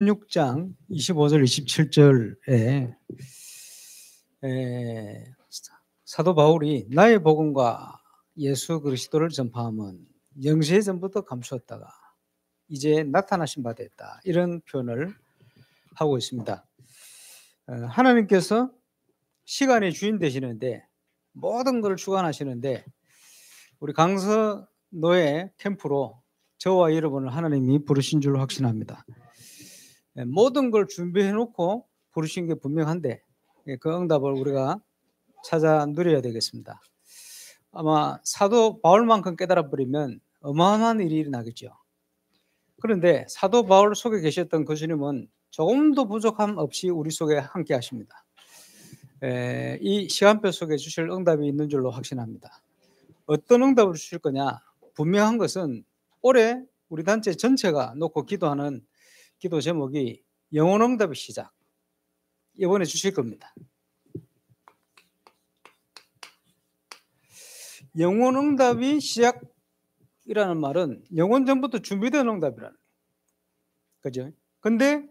16장 25절 27절에 사도 바울이 나의 복음과 예수 그리스도를 전파함은 영세 전부터 감추었다가 이제 나타나신 바 됐다, 이런 표현을 하고 있습니다. 하나님께서 시간의 주인 되시는데 모든 걸 주관하시는데 우리 강서노예 캠프로 저와 여러분을 하나님이 부르신 줄 확신합니다. 모든 걸 준비해 놓고 부르신 게 분명한데 그 응답을 우리가 찾아 누려야 되겠습니다. 아마 사도 바울만큼 깨달아 버리면 어마어마한 일이 일어나겠죠. 그런데 사도 바울 속에 계셨던 그 주님은 조금도 부족함 없이 우리 속에 함께 하십니다. 이 시간표 속에 주실 응답이 있는 줄로 확신합니다. 어떤 응답을 주실 거냐? 분명한 것은 올해 우리 단체 전체가 놓고 기도하는 기도 제목이 영혼 응답의 시작, 이번에 주실 겁니다. 영혼 응답이 시작이라는 말은 영혼 전부터 준비된 응답이라는 거죠. 근데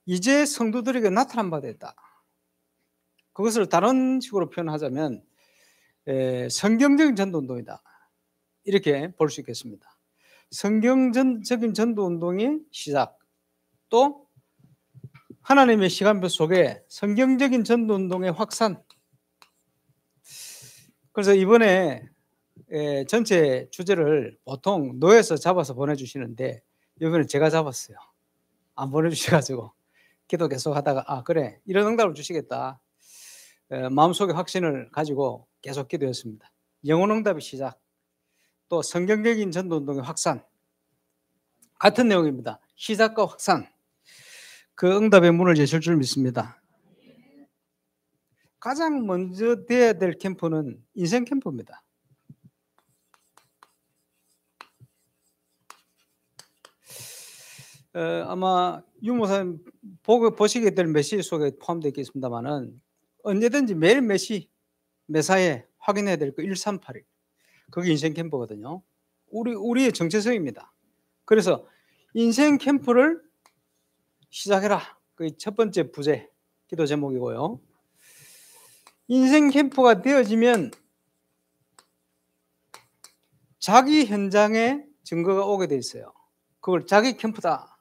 이제 성도들에게 나타난 바 됐다. 그것을 다른 식으로 표현하자면 성경적인 전도운동이다, 이렇게 볼 수 있겠습니다. 성경적인 전도운동의 시작, 또 하나님의 시간표 속에 성경적인 전도운동의 확산. 그래서 이번에 전체 주제를 보통 노에서 잡아서 보내주시는데 이번에 제가 잡았어요. 안 보내주셔가지고 기도 계속 하다가 그래, 이런 응답을 주시겠다, 마음속에 확신을 가지고 계속 기도했습니다. 영혼 응답의 시작, 또 성경적인 전도운동의 확산, 같은 내용입니다. 시작과 확산, 그 응답의 문을 여실 줄 믿습니다. 가장 먼저 돼야 될 캠프는 인생 캠프입니다. 아마 유 목사님 보시게 될 메시지 속에 포함되어 있겠습니다만은 언제든지 매일 매사에 확인해야 될 거 1381, 그게 인생 캠프거든요. 우리의 정체성입니다. 그래서 인생 캠프를 시작해라, 그 첫 번째 부제 기도 제목이고요. 인생 캠프가 되어지면 자기 현장에 증거가 오게 돼 있어요. 그걸 자기 캠프다.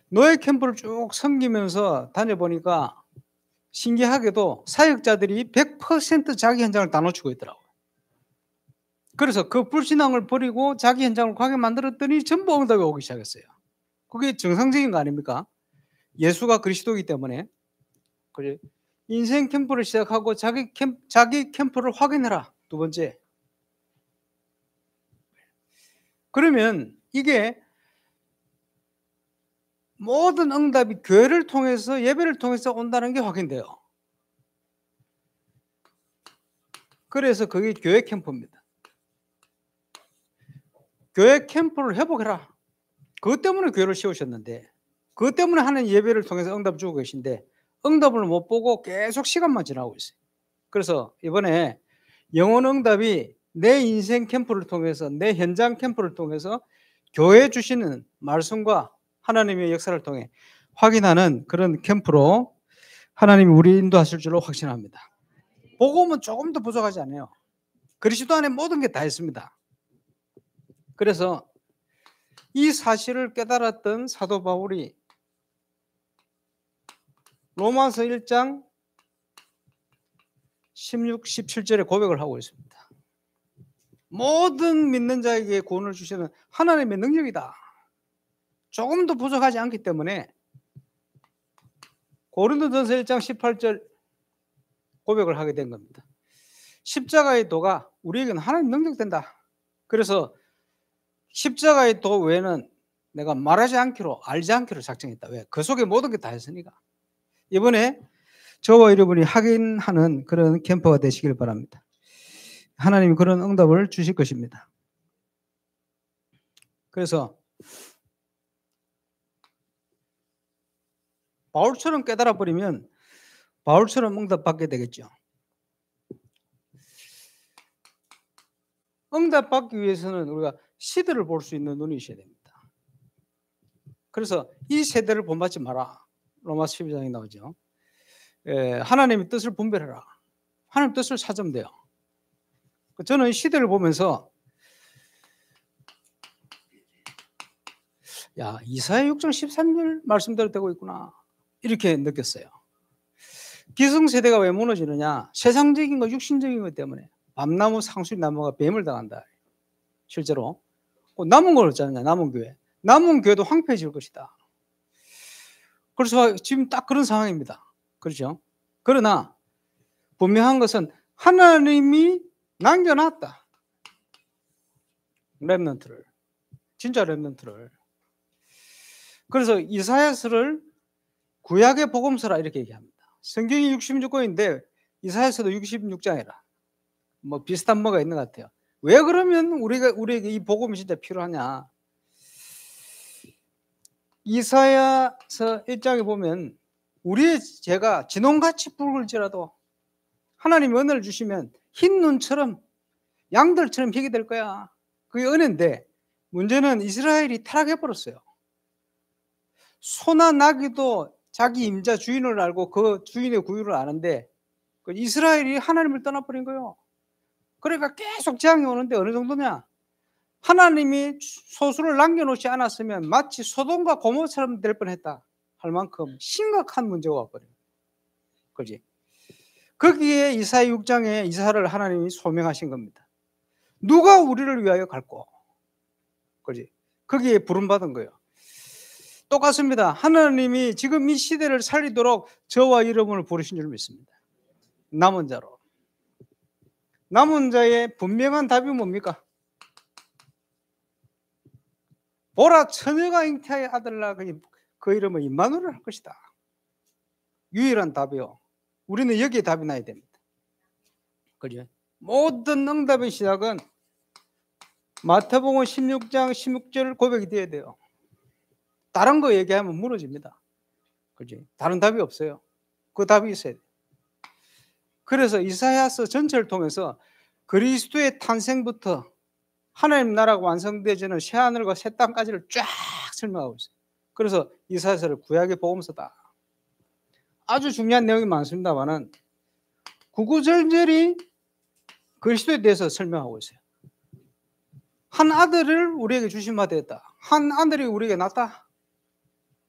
노예 캠프를 쭉 섬기면서 다녀보니까 신기하게도 사역자들이 100% 자기 현장을 다 놓치고 있더라고요. 그래서 그 불신앙을 버리고 자기 현장을 가게 만들었더니 전부 응답이 오기 시작했어요. 그게 정상적인 거 아닙니까? 예수가 그리스도이기 때문에. 그래, 인생 캠프를 시작하고 자기 캠프를 확인해라, 두 번째. 그러면 이게 모든 응답이 교회를 통해서, 예배를 통해서 온다는 게 확인돼요. 그래서 그게 교회 캠프입니다. 교회 캠프를 회복해라. 그것 때문에 교회를 세우셨는데, 그것 때문에 하는 예배를 통해서 응답 주고 계신데 응답을 못 보고 계속 시간만 지나고 있어요. 그래서 이번에 영혼 응답이 내 인생 캠프를 통해서, 내 현장 캠프를 통해서 교회에 주시는 말씀과 하나님의 역사를 통해 확인하는 그런 캠프로 하나님이 우리 인도하실 줄로 확신합니다. 복음은 조금도 부족하지 않아요. 그리스도 안에 모든 게 다 있습니다. 그래서 이 사실을 깨달았던 사도 바울이 로마서 1장 16, 17절에 고백을 하고 있습니다. 모든 믿는 자에게 구원을 주시는 하나님의 능력이다. 조금도 부족하지 않기 때문에 고린도전서 1장 18절 고백을 하게 된 겁니다. 십자가의 도가 우리에게는 하나님 능력 된다. 그래서 십자가의 도 외에는 내가 말하지 않기로, 알지 않기로 작정했다. 왜? 그 속에 모든 게 다 있으니까. 이번에 저와 여러분이 확인하는 그런 캠퍼가 되시길 바랍니다. 하나님이 그런 응답을 주실 것입니다. 그래서 바울처럼 깨달아 버리면 바울처럼 응답받게 되겠죠. 응답받기 위해서는 우리가 시대를 볼 수 있는 눈이 있어야 됩니다. 그래서 이 세대를 본받지 마라. 로마서 12장에 나오죠. 하나님의 뜻을 분별해라. 하나님 뜻을 찾으면 돼요. 저는 이 시대를 보면서 야, 이사야 6장 13절 말씀대로 되고 있구나. 이렇게 느꼈어요. 기성세대가 왜 무너지느냐? 세상적인 거, 육신적인 것 때문에 밤나무, 상수리나무가 뱀을 당한다. 실제로. 남은 걸 어쩌냐? 남은 교회. 남은 교회도 황폐해질 것이다. 그래서 지금 딱 그런 상황입니다. 그렇죠? 그러나 분명한 것은 하나님이 남겨놨다. 렘넌트를. 진짜 렘넌트를. 그래서 이사야서를 구약의 복음서라 이렇게 얘기합니다. 성경이 66권인데 이사야서도 66장이라. 뭐 비슷한 뭐가 있는 것 같아요. 왜 그러면 우리에게 이 복음이 진짜 필요하냐? 이사야서 1장에 보면 우리의 죄가 진홍같이 붉을지라도 하나님이 은혜를 주시면 흰 눈처럼 양들처럼 희게 될 거야. 그게 은혜인데 문제는 이스라엘이 타락해버렸어요. 소나 나귀도 자기 임자 주인을 알고 그 주인의 구유를 아는데 그 이스라엘이 하나님을 떠나버린 거예요. 그러니까 계속 재앙이 오는데 어느 정도냐? 하나님이 소수를 남겨놓지 않았으면 마치 소돔과 고모처럼 될 뻔했다 할 만큼 심각한 문제가 와버려요. 그렇지? 거기에 이사야 6장에 이사를 하나님이 소명하신 겁니다. 누가 우리를 위하여 갈꼬? 그렇지? 거기에 부름받은 거예요. 똑같습니다. 하나님이 지금 이 시대를 살리도록 저와 여러분을 부르신 줄 믿습니다. 남은 자로. 남은 자의 분명한 답이 뭡니까? 보라, 처녀가 잉태하여 아들 낳아 그 이름을 임마누엘 할 것이다. 유일한 답이요. 우리는 여기에 답이 나야 됩니다. 그죠? 모든 응답의 시작은 마태복음 16장 16절 고백이 되어야 돼요. 다른 거 얘기하면 무너집니다. 그지? 다른 답이 없어요. 그 답이 있어야 돼요. 그래서 이사야서 전체를 통해서 그리스도의 탄생부터 하나님 나라가 완성되지는 새하늘과 새 땅까지를 쫙 설명하고 있어요. 그래서 이사야서를 구약의 복음서다. 아주 중요한 내용이 많습니다만은 구구절절히 그리스도에 대해서 설명하고 있어요. 한 아들을 우리에게 주신 바 되었다. 한 아들이 우리에게 낳았다.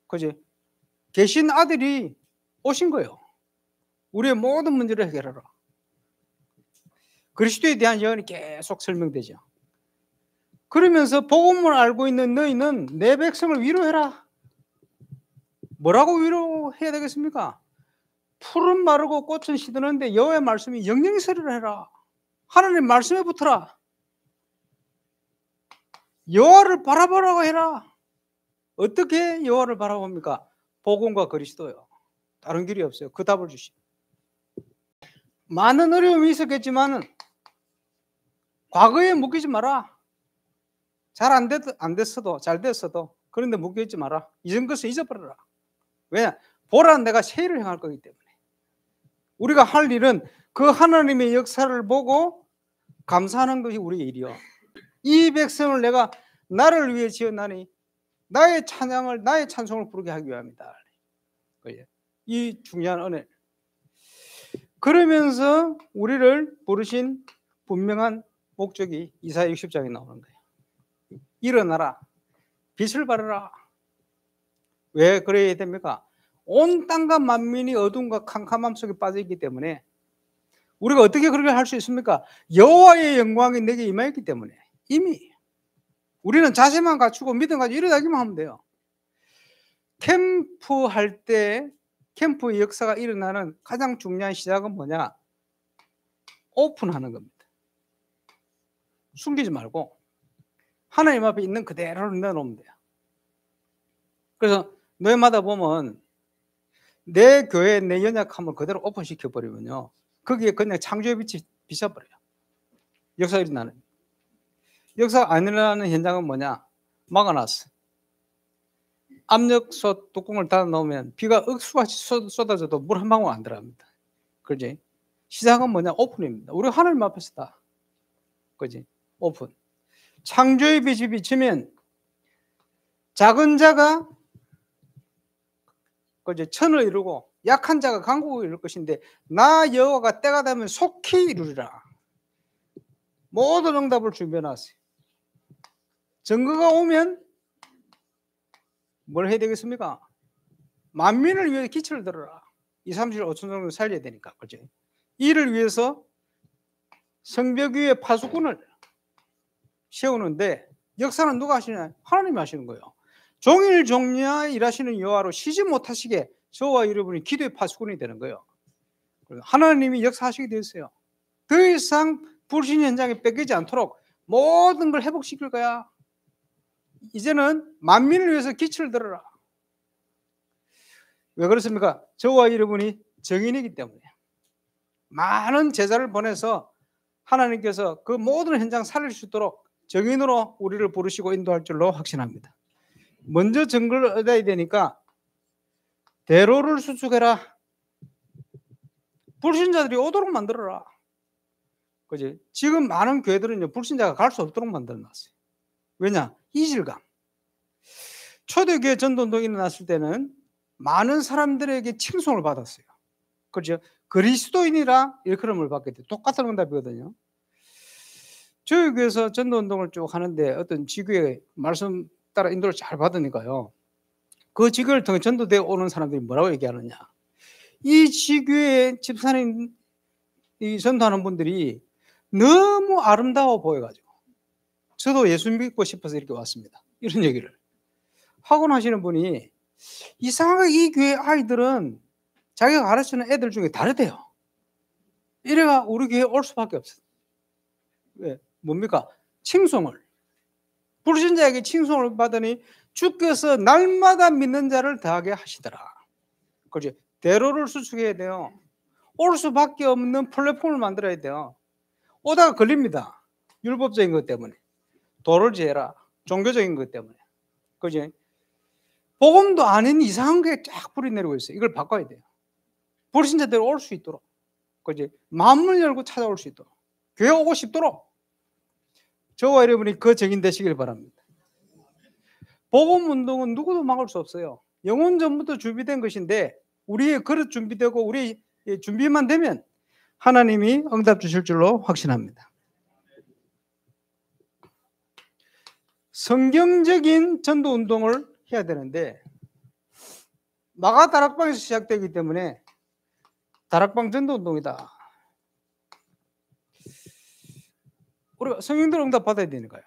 그지? 계신 아들이 오신 거예요. 우리의 모든 문제를 해결하라. 그리스도에 대한 예언이 계속 설명되죠. 그러면서 복음을 알고 있는 너희는 내 백성을 위로해라. 뭐라고 위로해야 되겠습니까? 풀은 마르고 꽃은 시드는데 여호와의 말씀이 영영설이라 해라. 하나님 말씀에 붙어라. 여호와를 바라보라고 해라. 어떻게 여호와를 바라봅니까? 복음과 그리스도요. 다른 길이 없어요. 그 답을 주시. 많은 어려움이 있었겠지만 과거에 묶이지 마라. 잘 안 됐어도 잘 됐어도 그런데 묶여있지 마라. 이전 것을 잊어버려라. 왜? 보라, 내가 새 일을 행할 거기 때문에. 우리가 할 일은 그 하나님의 역사를 보고 감사하는 것이 우리의 일이요. 이 백성을 내가 나를 위해 지었나니 나의 찬양을, 나의 찬송을 부르게 하기 위함이다. 이 중요한 은혜. 그러면서 우리를 부르신 분명한 목적이 이사야 60장에 나오는 거예요. 일어나라. 빛을 발하라. 왜 그래야 됩니까? 온 땅과 만민이 어둠과 캄캄함 속에 빠져 있기 때문에 우리가 어떻게 그렇게 할 수 있습니까? 여호와의 영광이 내게 임하였기 때문에 이미 우리는 자세만 갖추고 믿음 가지고 일어나기만 하면 돼요. 캠프할 때 캠프의 역사가 일어나는 가장 중요한 시작은 뭐냐? 오픈하는 겁니다. 숨기지 말고 하나님 앞에 있는 그대로 내놓으면 돼요. 그래서 노예마다 보면 내 교회 내 연약함을 그대로 오픈시켜 버리면요, 거기에 그냥 창조의 빛이 비춰버려요. 역사가 일어나는. 역사가 안 일어나는 현장은 뭐냐? 막아놨어. 압력솥 뚜껑을 닫아 놓으면 비가 억수같이 쏟아져도 물 한 방울 안 들어갑니다. 그지? 시작은 뭐냐? 오픈입니다. 우리 하나님 앞에서다. 그지? 오픈. 창조의 빛이 비치면 작은 자가 그 이제 천을 이루고 약한 자가 강국을 이룰 것인데 나 여호와가 때가 되면 속히 이루리라. 모든 응답을 준비해놨어요. 증거가 오면 뭘 해야 되겠습니까? 만민을 위해 기초를 들어라. 2, 3, 7, 5천 정도 살려야 되니까. 그죠? 이를 위해서 성벽 위에 파수꾼을 세우는데 역사는 누가 하시냐? 하나님이 하시는 거예요. 종일 종야 일하시는 여호와로 쉬지 못하시게 저와 여러분이 기도의 파수꾼이 되는 거예요. 하나님이 역사하시게 되었어요. 더 이상 불신 현장에 뺏기지 않도록 모든 걸 회복시킬 거야. 이제는 만민을 위해서 기초를 들어라. 왜 그렇습니까? 저와 여러분이 증인이기 때문에 많은 제자를 보내서 하나님께서 그 모든 현장 살릴 수 있도록 증인으로 우리를 부르시고 인도할 줄로 확신합니다. 먼저 증거를 얻어야 되니까 대로를 수축해라. 불신자들이 오도록 만들어라. 그지? 지금 많은 교회들은요, 불신자가 갈 수 없도록 만들어놨어요. 왜냐? 이질감. 초대교회 전도운동이 일어났을 때는 많은 사람들에게 칭송을 받았어요. 그렇죠? 그리스도인이라 일컬음을 받게 돼. 똑같은 응답이거든요. 저희 교회에서 전도운동을 쭉 하는데 어떤 지교의 말씀 따라 인도를 잘 받으니까요. 그 지교를 통해 전도되어 오는 사람들이 뭐라고 얘기하느냐. 이 지교의 집사님, 이 전도하는 분들이 너무 아름다워 보여가지고 저도 예수 믿고 싶어서 이렇게 왔습니다. 이런 얘기를 하곤 하시는 분이 이상하게 이 교회 아이들은 자기가 가르치는 애들 중에 다르대요. 이래가 우리 교회에 올 수밖에 없어요. 왜? 뭡니까? 칭송을. 불신자에게 칭송을 받으니 주께서 날마다 믿는 자를 더하게 하시더라. 그렇지? 대로를 수축해야 돼요. 올 수밖에 없는 플랫폼을 만들어야 돼요. 오다가 걸립니다. 율법적인 것 때문에. 도를 지어라. 종교적인 것 때문에. 그지? 복음도 아닌 이상한 게 쫙 뿌리 내리고 있어요. 이걸 바꿔야 돼요. 불신자들이 올 수 있도록. 그지? 마음을 열고 찾아올 수 있도록. 교회 오고 싶도록. 저와 여러분이 그 증인 되시길 바랍니다. 복음 운동은 누구도 막을 수 없어요. 영혼 전부터 준비된 것인데 우리의 그릇 준비되고 우리 준비만 되면 하나님이 응답 주실 줄로 확신합니다. 성경적인 전도 운동을 해야 되는데 마가 다락방에서 시작되기 때문에 다락방 전도 운동이다. 우리가 성경대로 응답 받아야 되니까요.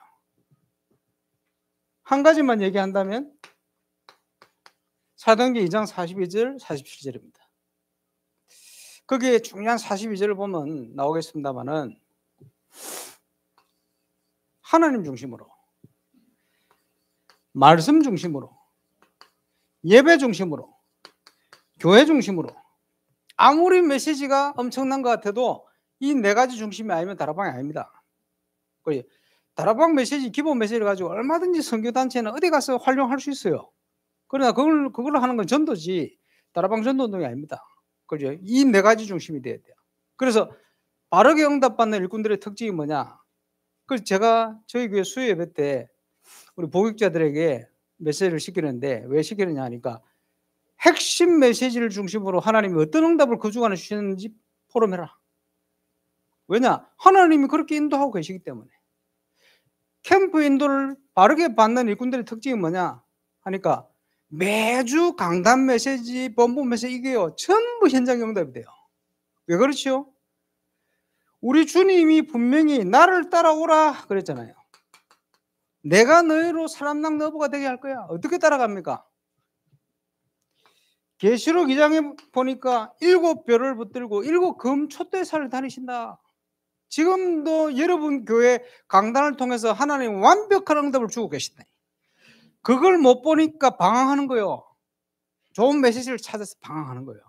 한 가지만 얘기한다면 사도행전 2장 42절 47절입니다. 거기에 중요한 42절을 보면 나오겠습니다만은 하나님 중심으로 말씀 중심으로 예배 중심으로 교회 중심으로 아무리 메시지가 엄청난 것 같아도 이 네 가지 중심이 아니면 다락방이 아닙니다. 다락방 메시지 기본 메시지를 가지고 얼마든지 선교단체는 어디 가서 활용할 수 있어요. 그러나 그걸로 하는 건 전도지 다락방 전도 운동이 아닙니다. 그죠? 이 네 가지 중심이 돼야 돼요. 그래서 바르게 응답받는 일꾼들의 특징이 뭐냐? 그래서 제가 저희 교회 수요 예배 때 우리 복역자들에게 메시지를 시키는데 왜 시키느냐 하니까 핵심 메시지를 중심으로 하나님이 어떤 응답을 그 주간에 주시는지 포럼해라. 왜냐? 하나님이 그렇게 인도하고 계시기 때문에. 캠프 인도를 바르게 받는 일꾼들의 특징이 뭐냐 하니까 매주 강단 메시지, 본부 메시지 이게요 전부 현장 응답이 돼요. 왜 그렇죠? 우리 주님이 분명히 나를 따라오라 그랬잖아요. 내가 너희로 사람당 너부가 되게 할 거야. 어떻게 따라갑니까? 계시록 2장에 보니까 7별을 붙들고 7금 촛대사를 다니신다. 지금도 여러분 교회 강단을 통해서 하나님 완벽한 응답을 주고 계신다. 그걸 못 보니까 방황하는 거예요. 좋은 메시지를 찾아서 방황하는 거예요.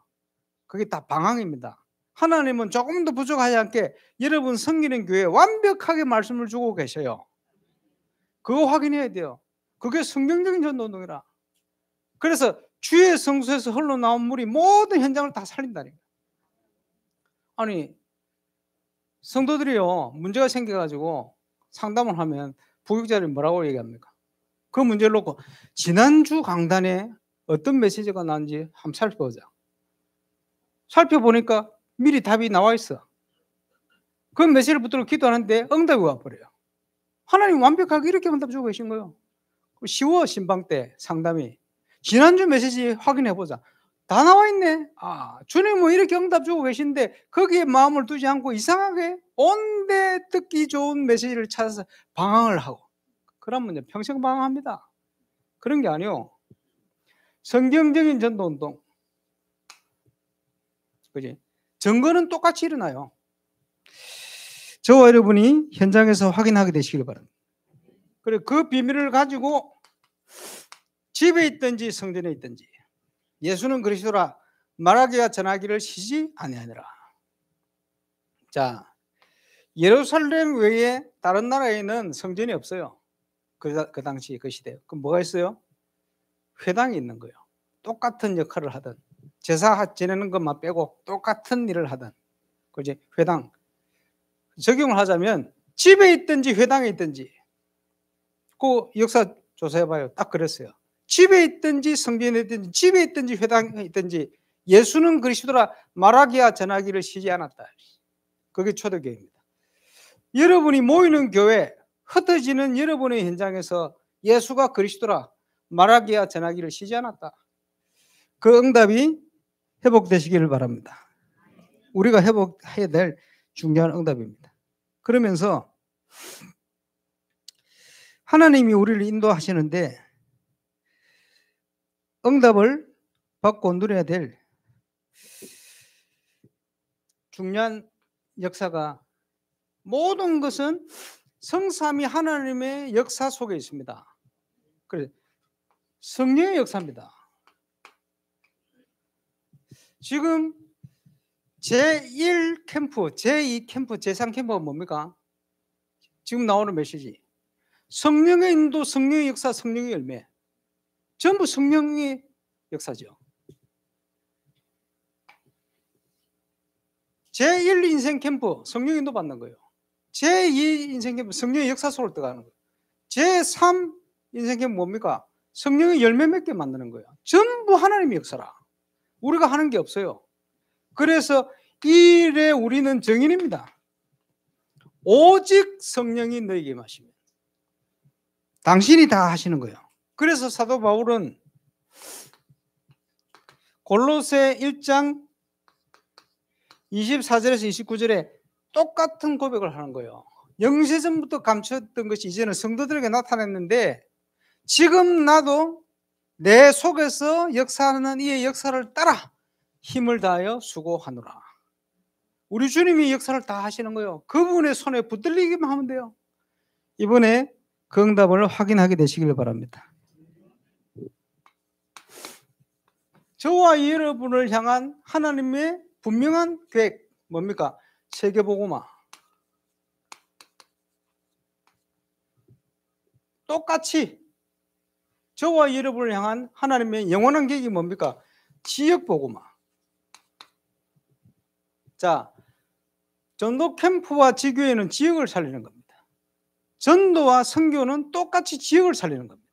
그게 다 방황입니다. 하나님은 조금 더 부족하지 않게 여러분 섬기는 교회에 완벽하게 말씀을 주고 계셔요. 그거 확인해야 돼요. 그게 성경적인 전도운동이라. 그래서 주의 성소에서 흘러나온 물이 모든 현장을 다 살린다니까. 아니 성도들이요 문제가 생겨가지고 상담을 하면 부역자들이 뭐라고 얘기합니까? 그 문제를 놓고 지난주 강단에 어떤 메시지가 나왔는지 한번 살펴보자. 살펴보니까 미리 답이 나와 있어. 그 메시지를 붙들고 기도하는데 응답이 와버려요. 하나님 완벽하게 이렇게 응답 주고 계신 거예요. 쉬워, 신방 때 상담이. 지난주 메시지 확인해 보자. 다 나와 있네. 아, 주님은 이렇게 응답 주고 계신데 거기에 마음을 두지 않고 이상하게 온데 듣기 좋은 메시지를 찾아서 방황을 하고, 그러면 평생 방황합니다. 그런 게 아니요. 성경적인 전도운동, 그지? 증거는 똑같이 일어나요. 저와 여러분이 현장에서 확인하게 되시길 바랍니다. 그리고 그 비밀을 가지고 집에 있든지 성전에 있든지 예수는 그리스도라 말하기와 전하기를 쉬지 아니하니라. 자, 예루살렘 외에 다른 나라에는 성전이 없어요. 그 당시 그 시대에. 그럼 뭐가 있어요? 회당이 있는 거예요. 똑같은 역할을 하던, 제사 지내는 것만 빼고 똑같은 일을 하던, 그지? 회당. 적용을 하자면 집에 있든지 회당에 있든지, 그 역사 조사해봐요. 딱 그랬어요. 집에 있든지 성전에 있든지 집에 있든지 회당에 있든지 예수는 그리스도라 말하기와 전하기를 쉬지 않았다. 그게 초대교회입니다. 여러분이 모이는 교회, 흩어지는 여러분의 현장에서 예수가 그리스도라 말하기와 전하기를 쉬지 않았다. 그 응답이 회복되시기를 바랍니다. 우리가 회복해야 될 중요한 응답입니다. 그러면서 하나님이 우리를 인도하시는데 응답을 받고 누려야 될 중요한 역사가, 모든 것은 성삼위 하나님의 역사 속에 있습니다. 그래서 성령의 역사입니다. 지금 제1 캠프, 제2 캠프, 제3 캠프가 뭡니까? 지금 나오는 메시지. 성령의 인도, 성령의 역사, 성령의 열매. 전부 성령의 역사죠. 제1 인생 캠프, 성령 인도 받는 거예요. 제2 인생 캠프, 성령의 역사 속으로 들어가는 거예요. 제3 인생 캠프 뭡니까? 성령의 열매 맺게 만드는 거예요. 전부 하나님의 역사라. 우리가 하는 게 없어요. 그래서 이 일에 우리는 증인입니다. 오직 성령이 너에게 임하시면 당신이 다 하시는 거예요. 그래서 사도 바울은 골로새 1장 24절에서 29절에 똑같은 고백을 하는 거예요. 영세전부터 감췄던 것이 이제는 성도들에게 나타났는데, 지금 나도 내 속에서 역사하는 이의 역사를 따라 힘을 다하여 수고하노라. 우리 주님이 역사를 다 하시는 거예요. 그분의 손에 붙들리기만 하면 돼요. 이번에 그 응답을 확인하게 되시길 바랍니다. 저와 여러분을 향한 하나님의 분명한 계획 뭡니까? 세계복음화. 똑같이 저와 여러분을 향한 하나님의 영원한 계획이 뭡니까? 지역복음화. 자, 전도 캠프와 지교회는 지역을 살리는 겁니다. 전도와 선교는 똑같이 지역을 살리는 겁니다.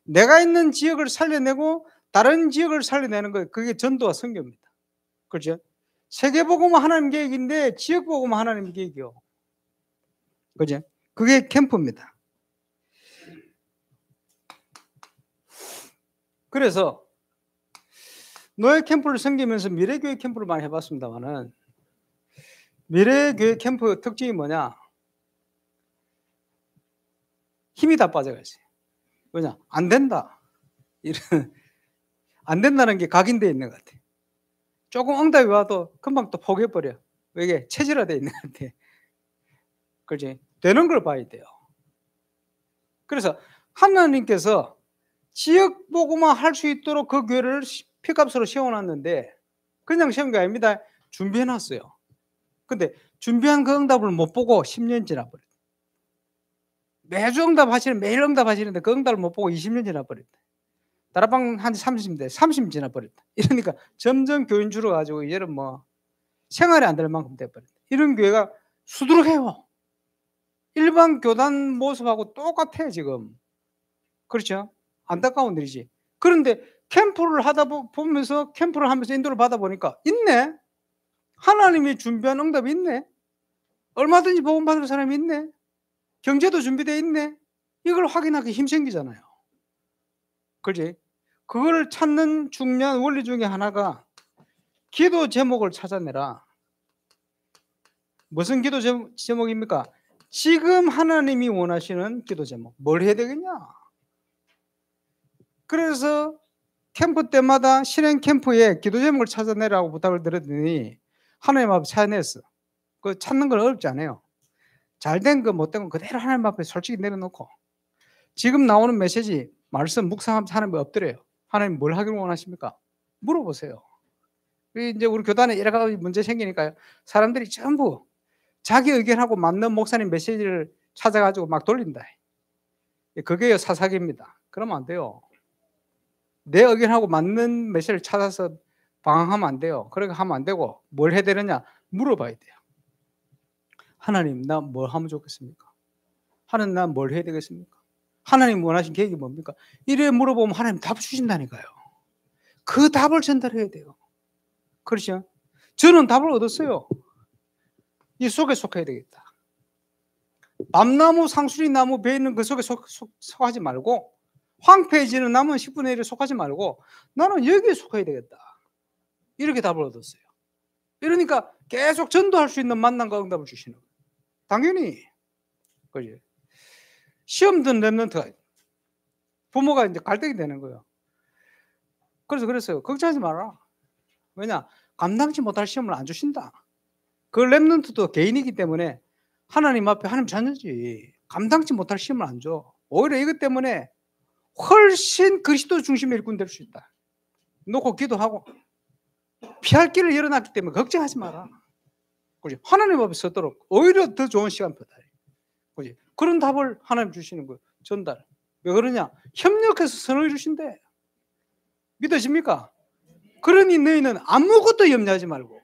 내가 있는 지역을 살려내고 다른 지역을 살려내는 거예요. 그게 전도와 선교입니다. 그렇죠? 세계복음은 하나님 계획인데 지역복음은 하나님 계획이요. 그죠? 그게 캠프입니다. 그래서 노예 캠프를 섬기면서 미래교회 캠프를 많이 해봤습니다만은, 미래교회 캠프 특징이 뭐냐? 힘이 다 빠져가 있어요. 왜냐? 안 된다. 이런, 안 된다는 게 각인되어 있는 것 같아요. 조금 응답이 와도 금방 또 포기해버려. 이게 체질화되어 있는 것 같아요. 그렇지? 되는 걸 봐야 돼요. 그래서 하나님께서 지역 보고만 할 수 있도록 그 교회를 피값으로 세워놨는데, 그냥 세운 게 아닙니다. 준비해놨어요. 근데 준비한 그 응답을 못 보고 10년 지나버렸다. 매주 응답하시는, 매일 응답하시는데 그 응답을 못 보고 20년 지나버렸다. 다락방 한 30대, 30년 지나버렸다. 이러니까 점점 교인 줄어가지고 이제는 뭐 생활이 안 될 만큼 돼버렸다. 이런 교회가 수두룩해요. 일반 교단 모습하고 똑같아요, 지금. 그렇죠? 안타까운 일이지. 그런데 캠프를 하다 보면서 캠프를 하면서 인도를 받아 보니까 있네. 하나님이 준비한 응답이 있네. 얼마든지 복음 받을 사람이 있네. 경제도 준비되어 있네. 이걸 확인하기 힘생기잖아요. 그지? 그걸 찾는 중요한 원리 중에 하나가 기도 제목을 찾아내라. 무슨 기도 제목입니까? 지금 하나님이 원하시는 기도 제목. 뭘 해야 되겠냐? 그래서 캠프 때마다 실행 캠프에 기도 제목을 찾아내라고 부탁을 드렸더니 하나님 앞에 찾아냈어. 그 찾는 건 어렵지 않아요. 잘된 거 못된 거 그대로 하나님 앞에 솔직히 내려놓고 지금 나오는 메시지 말씀 묵상하면서 하나님 엎드려요. 하나님 뭘 하길 원하십니까? 물어보세요. 이제 우리 교단에 여러 가지 문제 생기니까요. 사람들이 전부 자기 의견하고 맞는 목사님 메시지를 찾아가지고 막 돌린다. 그게 사사기입니다. 그러면 안 돼요. 내 의견하고 맞는 메시지를 찾아서 방황하면 안 돼요. 그렇게 하면 안 되고 뭘 해야 되느냐 물어봐야 돼요. 하나님 나 뭘 하면 좋겠습니까? 하나님 나 뭘 해야 되겠습니까? 하나님 원하신 계획이 뭡니까? 이래 물어보면 하나님 답 주신다니까요. 그 답을 전달해야 돼요. 그렇죠? 저는 답을 얻었어요. 이 속에 속해야 되겠다. 밤나무 상수리 나무 배 있는 그 속에 속하지 말고 황폐해지는 나무는 10분의 1에 속하지 말고 나는 여기에 속해야 되겠다. 이렇게 답을 얻었어요. 이러니까 계속 전도할 수 있는 만남과 응답을 주시는 거예요. 당연히 그지? 시험 든 랩런트가 부모가 이제 갈등이 되는 거예요. 그래서 그랬어요. 걱정하지 마라. 왜냐? 감당치 못할 시험을 안 주신다. 그 랩런트도 개인이기 때문에 하나님 앞에 하나님 자녀지. 감당치 못할 시험을 안 줘. 오히려 이것 때문에 훨씬 그리스도 중심의 일꾼 될 수 있다. 놓고 기도하고 피할 길을 열어놨기 때문에 걱정하지 마라. 그지? 하나님 앞에 서도록 오히려 더 좋은 시간표다. 그지? 그런 답을 하나님 주시는 거예요. 전달. 왜 그러냐? 협력해서 선을 주신대. 믿어집니까? 그러니 너희는 아무것도 염려하지 말고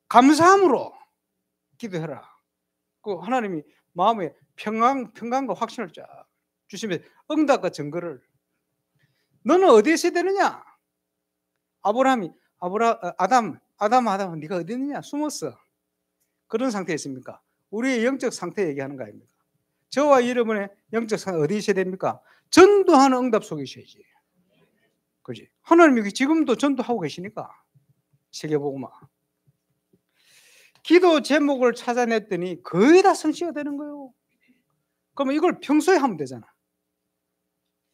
감사함으로 기도해라. 그 하나님이 마음에 평강과 확신을 쫙 주시면 응답과 증거를. 너는 어디에 있어야 되느냐? 아담 네가 어디 있느냐? 숨었어. 그런 상태에 있습니까? 우리의 영적 상태 얘기하는 거 아닙니까? 저와 여러분의 영적 상태 어디 있어야 됩니까? 전도하는 응답 속에 있어야지. 그지? 하나님이 지금도 전도하고 계시니까. 세계복음화. 기도 제목을 찾아냈더니 거의 다 성취가 되는 거예요. 그러면 이걸 평소에 하면 되잖아.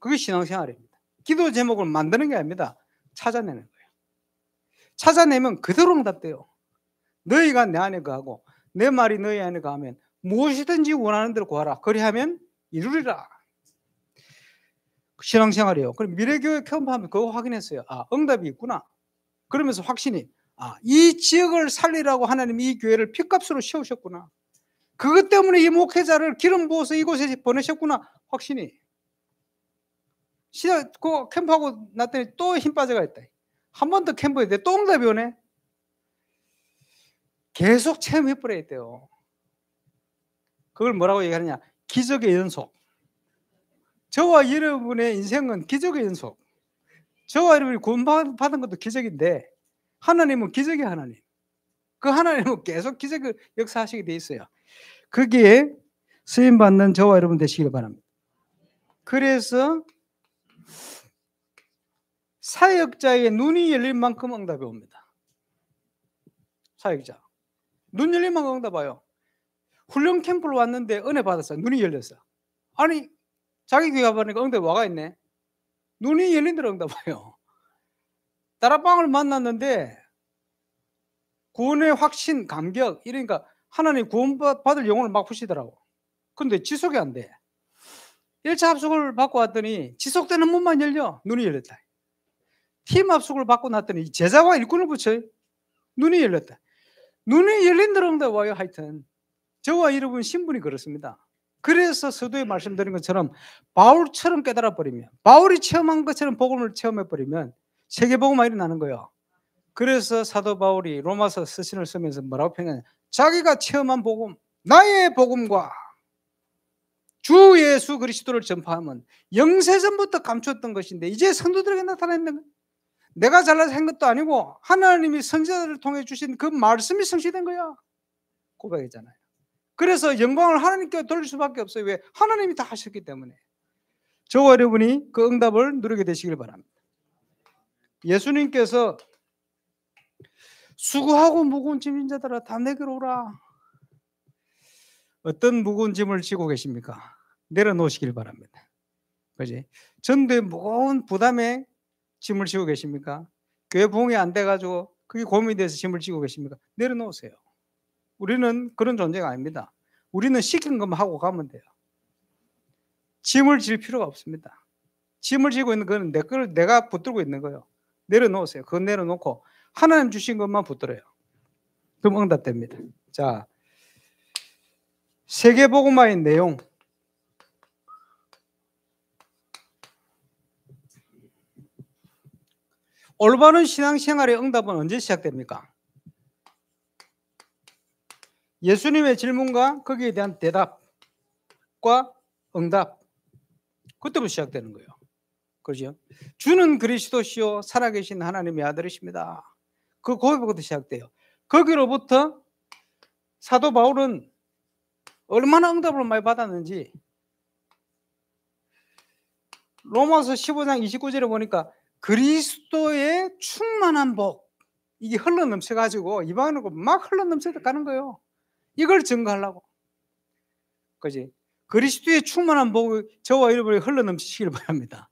그게 신앙생활입니다. 기도 제목을 만드는 게 아닙니다. 찾아내는 거예요. 찾아내면 그대로 응답돼요. 너희가 내 안에 거하고 내 말이 너희 안에 거하면 무엇이든지 원하는 대로 구하라. 그리하면 이루리라. 신앙생활이에요. 그럼 미래교회 캠프하면 그거 확인했어요. 아, 응답이 있구나. 그러면서 확신이 이 지역을 살리라고 하나님이 이 교회를 핏값으로 세우셨구나. 그것 때문에 이 목회자를 기름 부어서 이곳에 보내셨구나. 확신이. 그 캠프하고 났더니 또 힘 빠져가 있다. 한 번 더 캠프에 또 응답이 오네. 계속 체험해버려야 돼요. 그걸 뭐라고 얘기하느냐? 기적의 연속. 저와 여러분의 인생은 기적의 연속. 저와 여러분이 구원받은 것도 기적인데 하나님은 기적의 하나님. 그 하나님은 계속 기적을 역사하시게 돼 있어요. 거기에 쓰임받는 저와 여러분 되시길 바랍니다. 그래서 사역자의 눈이 열릴 만큼 응답이 옵니다. 사역자. 눈 열릴 만큼 응답 와요. 훈련 캠프를 왔는데 은혜 받았어요. 눈이 열렸어. 아니 자기 교회 가보니까 응답이 와가 있네. 눈이 열린 대로 응답 와요. 다락방을 만났는데 구원의 확신, 감격 이러니까 하나님 구원받을 영혼을 막 푸시더라고. 근데 지속이 안 돼. 1차 합숙을 받고 왔더니 지속되는 문만 열려. 눈이 열렸다. 팀 합숙을 받고 났더니 제자와 일꾼을 붙여요. 눈이 열렸다. 눈이 열린 대로 응답 와요. 하여튼 저와 여러분 신분이 그렇습니다. 그래서 서두에 말씀드린 것처럼 바울처럼 깨달아버리면, 바울이 체험한 것처럼 복음을 체험해버리면 세계복음화 일어나는 거예요. 그래서 사도 바울이 로마서 서신을 쓰면서 뭐라고 표현하냐? 자기가 체험한 복음, 나의 복음과 주 예수 그리스도를 전파하면 영세전부터 감추었던 것인데 이제 성도들에게 나타나는 거예요. 내가 잘나서 한 것도 아니고 하나님이 선지자들을 통해 주신 그 말씀이 성취된 거야. 고백했잖아요. 그래서 영광을 하나님께 돌릴 수밖에 없어요. 왜? 하나님이 다 하셨기 때문에. 저와 여러분이 그 응답을 누리게 되시길 바랍니다. 예수님께서 수고하고 무거운 짐진 자들아 다 내게로 오라. 어떤 무거운 짐을 지고 계십니까? 내려놓으시길 바랍니다. 그지? 전도에 무거운 부담에 짐을 지고 계십니까? 교회 부흥이 안 돼가지고 그게 고민이 돼서 짐을 지고 계십니까? 내려놓으세요. 우리는 그런 존재가 아닙니다. 우리는 시킨 것만 하고 가면 돼요. 짐을 질 필요가 없습니다. 짐을 지고 있는 거는 내가 붙들고 있는 거예요. 내려놓으세요. 그거 내려놓고 하나님 주신 것만 붙들어요. 그럼 응답됩니다. 자, 세계복음화의 내용. 올바른 신앙생활의 응답은 언제 시작됩니까? 예수님의 질문과 거기에 대한 대답과 응답. 그때부터 시작되는 거예요. 그렇죠? 주는 그리스도시요 살아계신 하나님의 아들이십니다. 그 고백부터 시작돼요. 거기로부터 사도 바울은 얼마나 응답을 많이 받았는지 로마서 15장 29절에 보니까 그리스도의 충만한 복 이게 흘러넘쳐가지고 이방인으로 막 흘러넘쳐 가는 거예요. 이걸 증거하려고. 그지? 그리스도의 충만한 복이 저와 여러분이 흘러넘치시길 바랍니다.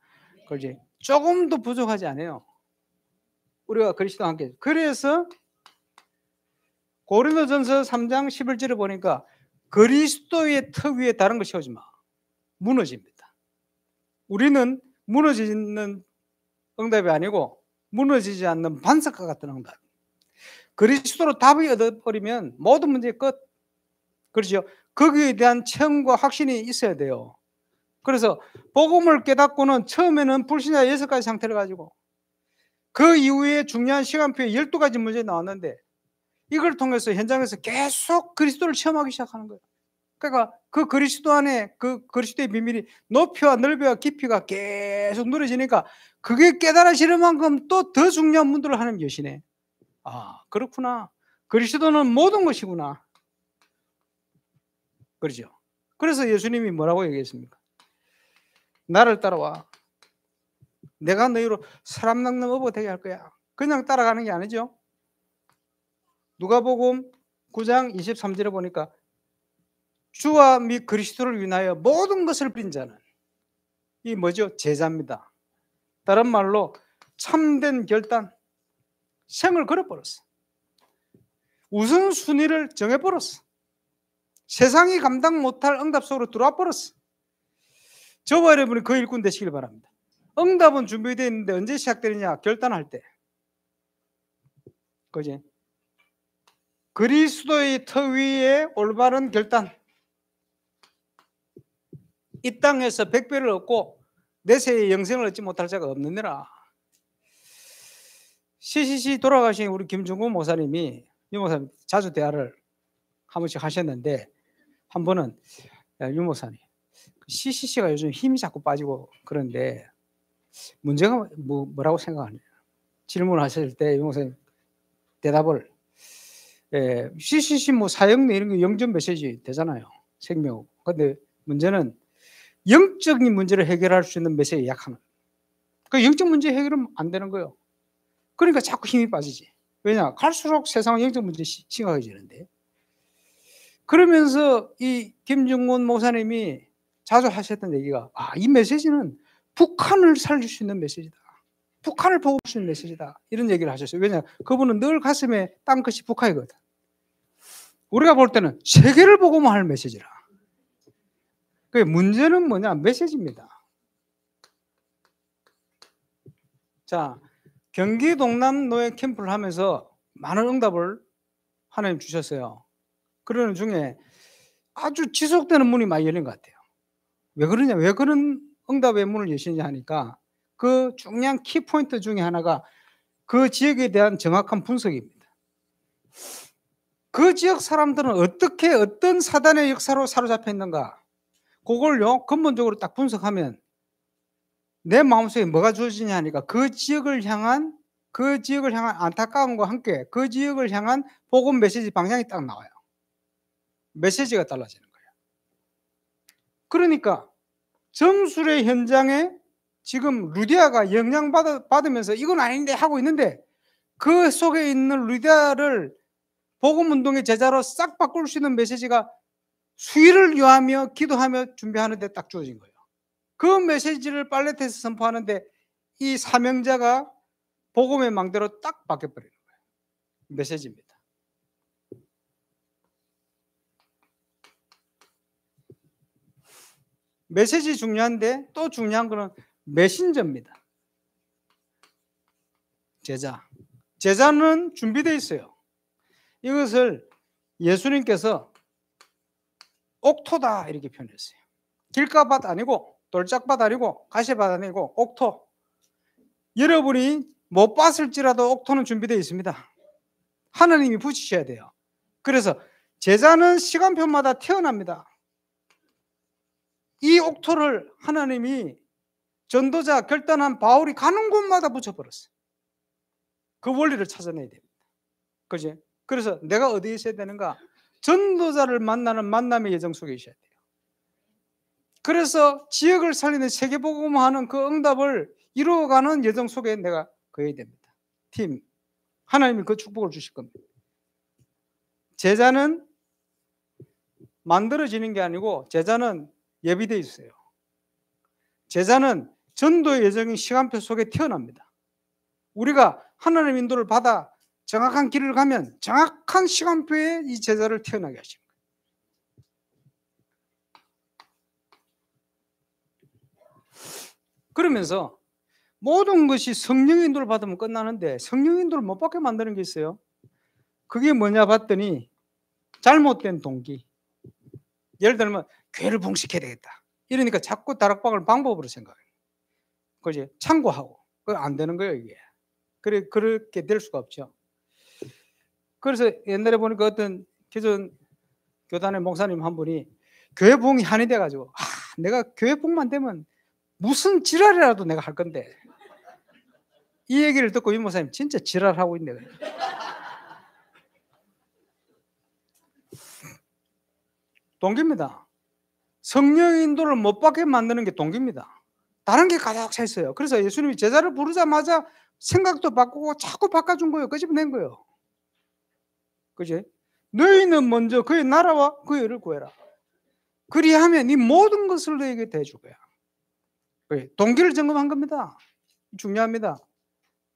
그지? 조금도 부족하지 않아요. 우리가 그리스도와 함께. 그래서 고린도전서 3장 11절에 보니까 그리스도의 터 위에 다른 거 세우지 마. 무너집니다. 우리는 무너지는 응답이 아니고 무너지지 않는 반석과 같은 응답. 그리스도로 답이 얻어버리면 모든 문제 끝. 그렇죠? 거기에 대한 체험과 확신이 있어야 돼요. 그래서 복음을 깨닫고는 처음에는 불신자 6가지 상태를 가지고 그 이후에 중요한 시간표에 12가지 문제 나왔는데 이걸 통해서 현장에서 계속 그리스도를 체험하기 시작하는 거예요. 그러니까 그 그리스도 안에 그 그리스도의 비밀이 높이와 넓이와 깊이가 계속 누려지니까 그게 깨달아지는 만큼 또 더 중요한 문들을 하나님 여시네. 아, 그렇구나. 그리스도는 모든 것이구나. 그렇죠. 그래서 예수님이 뭐라고 얘기했습니까? 나를 따라와. 내가 너희로 사람 낚는 어부 되게 할 거야. 그냥 따라가는 게 아니죠. 누가복음 9장 23절에 보니까 주와 및 그리스도를 위하여 모든 것을 빈 자는 이 뭐죠? 제자입니다. 다른 말로 참된 결단, 생을 걸어버렸어. 우선순위를 정해버렸어. 세상이 감당 못할 응답 속으로 들어와 버렸어. 저와 여러분이 그 일꾼 되시길 바랍니다. 응답은 준비되어 있는데 언제 시작되느냐? 결단할 때. 그지? 그리스도의 터 위에 올바른 결단. 이 땅에서 100배를 얻고 내세의 영생을 얻지 못할 자가 없느니라. CCC 돌아가신 우리 김중곤 목사님이 유 목사님 자주 대화를 한 번씩 하셨는데 한 번은 유 목사님 CCC가 요즘 힘이 자꾸 빠지고 그런데 문제가 뭐라고 생각하냐 질문을 하실 때 유 목사님 대답을 CCC 뭐 사형 이런 게 영전 메시지 되잖아요. 생명. 근데 문제는 영적인 문제를 해결할 수 있는 메시지에 약하는. 그 영적 문제 해결은 안 되는 거예요. 그러니까 자꾸 힘이 빠지지. 왜냐? 갈수록 세상은 영적 문제 심각해지는데. 그러면서 이 김중곤 목사님이 자주 하셨던 얘기가 이 메시지는 북한을 살릴 수 있는 메시지다. 북한을 보고 수 있는 메시지다. 이런 얘기를 하셨어요. 왜냐? 그분은 늘 가슴에 땅끝이 북한이거든. 우리가 볼 때는 세계를 보고만 할 메시지라. 그 문제는 뭐냐? 메시지입니다. 자, 경기 동남 노예 캠프를 하면서 많은 응답을 하나님 주셨어요. 그러는 중에 아주 지속되는 문이 많이 열린 것 같아요. 왜 그러냐? 왜 그런 응답의 문을 여시냐 하니까 그 중요한 키포인트 중에 하나가 그 지역에 대한 정확한 분석입니다. 그 지역 사람들은 어떻게 어떤 사단의 역사로 사로잡혀 있는가? 그걸요 근본적으로 딱 분석하면 내 마음속에 뭐가 주어지냐 하니까 그 지역을 향한 안타까움과 함께 그 지역을 향한 복음 메시지 방향이 딱 나와요. 메시지가 달라지는 거예요. 그러니까 정술의 현장에 지금 루디아가 영향받으면서 이건 아닌데 하고 있는데 그 속에 있는 루디아를 복음운동의 제자로 싹 바꿀 수 있는 메시지가 수위를 요하며 기도하며 준비하는 데 딱 주어진 거예요. 그 메시지를 팔레트에서 선포하는데 이 사명자가 복음의 망대로 딱 바뀌어버리는 거예요. 메시지입니다. 메시지 중요한데 또 중요한 거는 메신저입니다. 제자는 준비되어 있어요. 이것을 예수님께서 옥토다 이렇게 표현했어요. 길가밭 아니고 돌짝밭 아니고 가시밭 아니고 옥토. 여러분이 못 봤을지라도 옥토는 준비되어 있습니다. 하나님이 붙이셔야 돼요. 그래서 제자는 시간표마다 태어납니다. 이 옥토를 하나님이 전도자 결단한 바울이 가는 곳마다 붙여버렸어요. 그 원리를 찾아내야 됩니다. 그지? 그래서 내가 어디에 있어야 되는가? 전도자를 만나는 만남의 예정 속에 있어야 돼요. 그래서 지역을 살리는 세계복음화하는 그 응답을 이루어가는 예정 속에 내가 거해야 됩니다. 팀, 하나님이 그 축복을 주실 겁니다. 제자는 만들어지는 게 아니고 제자는 예비되어 있어요. 제자는 전도의 예정인 시간표 속에 태어납니다. 우리가 하나님 인도를 받아 정확한 길을 가면 정확한 시간표에 이 제자를 태어나게 하십니다. 그러면서 모든 것이 성령 인도를 받으면 끝나는데 성령 인도를 못 받게 만드는 게 있어요. 그게 뭐냐 봤더니 잘못된 동기. 예를 들면 교회를 봉식해야 되겠다. 이러니까 자꾸 다락방을 방법으로 생각해요. 그지? 참고하고. 그거 안 되는 거예요, 이게. 그렇게 될 수가 없죠. 그래서 옛날에 보니까 어떤 기존 교단의 목사님 한 분이 교회 봉이 한이 돼가지고 내가 교회 봉만 되면 무슨 지랄이라도 내가 할 건데 이 얘기를 듣고 이 목사님 진짜 지랄하고 있네. 동기입니다. 성령 인도를 못 받게 만드는 게 동기입니다. 다른 게 가득 차 있어요. 그래서 예수님이 제자를 부르자마자 생각도 바꾸고 자꾸 바꿔준 거예요. 끄집어낸 거예요. 그지? 너희는 먼저 그의 나라와 그의 의를 구해라. 그리하면 이 모든 것을 너에게 대줄 거야. 동기를 점검한 겁니다. 중요합니다.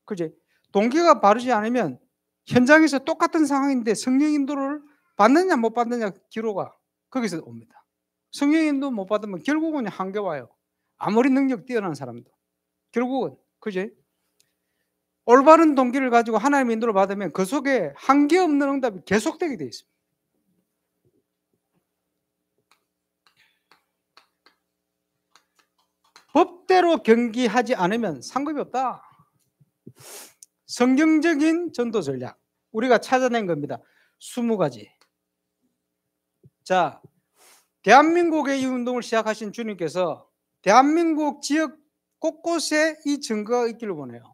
그지? 동기가 바르지 않으면 현장에서 똑같은 상황인데 성령 인도를 받느냐 못 받느냐 기로가 거기서 옵니다. 성령 인도 못 받으면 결국은 한계 와요. 아무리 능력 뛰어난 사람도 결국은 그지? 올바른 동기를 가지고 하나님의 인도를 받으면 그 속에 한계 없는 응답이 계속되게 되어 있습니다. 법대로 경기하지 않으면 상급이 없다. 성경적인 전도 전략 우리가 찾아낸 겁니다. 20가지. 자, 대한민국의 이 운동을 시작하신 주님께서 대한민국 지역 곳곳에 이 증거가 있기를 원해요.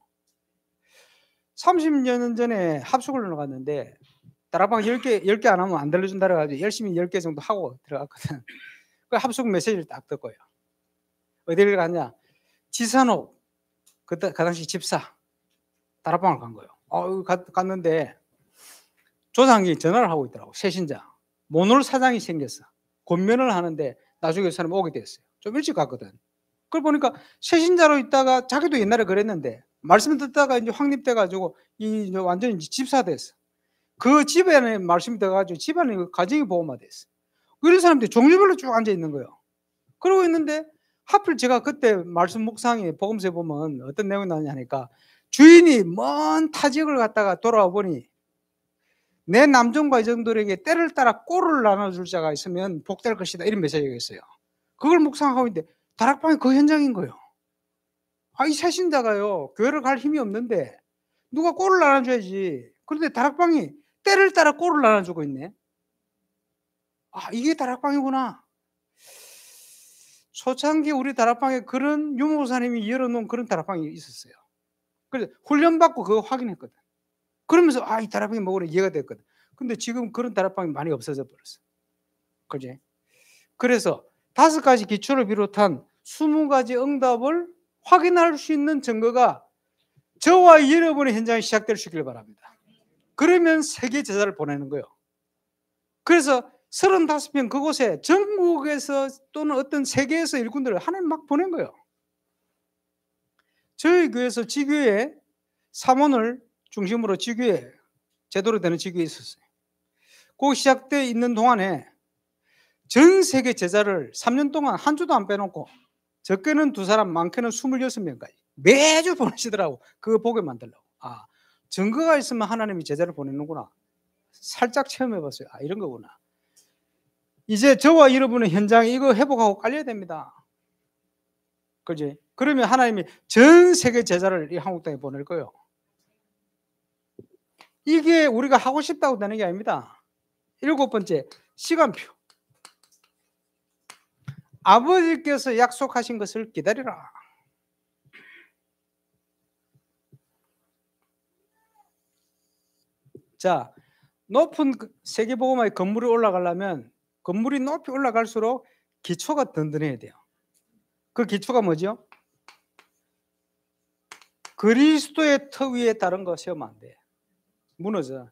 30년 전에 합숙을 나갔는데 다락방 10개 안 하면 안 들려준다 그래가지고 열심히 10개 정도 하고 들어갔거든. 그 합숙 메시지를 딱 듣고요. 어디를 갔냐? 지산옥 그 당시 집사 다락방을 간 거예요. 갔는데 조상이 전화를 하고 있더라고. 새신자 못 올 사장이 생겼어. 권면을 하는데 나중에 그 사람이 오게 됐어요. 좀 일찍 갔거든. 그걸 보니까 새신자로 있다가 자기도 옛날에 그랬는데 말씀 듣다가 이제 확립돼 가지고 이 완전히 집사 됐어. 그 집안에 말씀이 돼 가지고 집안에 가정이 보호화됐어. 그런 사람들이 종류별로 쭉 앉아 있는 거예요. 그러고 있는데 하필 제가 그때 말씀 묵상에 복음서에 보면 어떤 내용이 나오냐 하니까 주인이 먼 타지역을 갔다가 돌아와 보니 내 남종과 여종들에게 때를 따라 꼴을 나눠줄 자가 있으면 복될 것이다 이런 메시지가 있어요. 그걸 묵상하고 있는데 다락방이 그 현장인 거예요. 이 새신자가요 교회를 갈 힘이 없는데 누가 꼴을 나눠줘야지. 그런데 다락방이 때를 따라 꼴을 나눠주고 있네. 이게 다락방이구나. 초창기 우리 다락방에 그런 유목사님이 열어놓은 그런 다락방이 있었어요. 그래서 훈련받고 그거 확인했거든. 그러면서 이 다락방이 뭐구나 이해가 됐거든. 근데 지금 그런 다락방이 많이 없어져 버렸어. 그지? 그래서 5가지 기초를 비롯한 20가지 응답을 확인할 수 있는 증거가 저와 여러분의 현장에 시작될 수 있기를 바랍니다. 그러면 세계 제자를 보내는 거예요. 그래서 35명 그곳에 전국에서 또는 어떤 세계에서 일꾼들을 하나님 막 보낸 거예요. 저희 교회에서 지교회 사몬을 중심으로 지교회 제대로 되는 지교회에 있었어요. 그 시작되어 있는 동안에 전 세계 제자를 3년 동안 한 주도 안 빼놓고 적게는 2사람 많게는 26명까지 매주 보내시더라고. 그거 보게 만들려고. 증거가 있으면 하나님이 제자를 보내는구나. 살짝 체험해봤어요. 이런 거구나. 이제 저와 여러분의 현장에 이거 회복하고 깔려야 됩니다. 그지? 그러면 하나님이 전 세계 제자를 이 한국 땅에 보낼 거예요. 이게 우리가 하고 싶다고 되는 게 아닙니다. 7번째, 시간표. 아버지께서 약속하신 것을 기다리라. 자, 높은 세계복음화의 건물이 올라가려면 건물이 높이 올라갈수록 기초가 든든해야 돼요. 그 기초가 뭐죠? 그리스도의 터 위에 다른 거 세우면 안 돼. 무너져.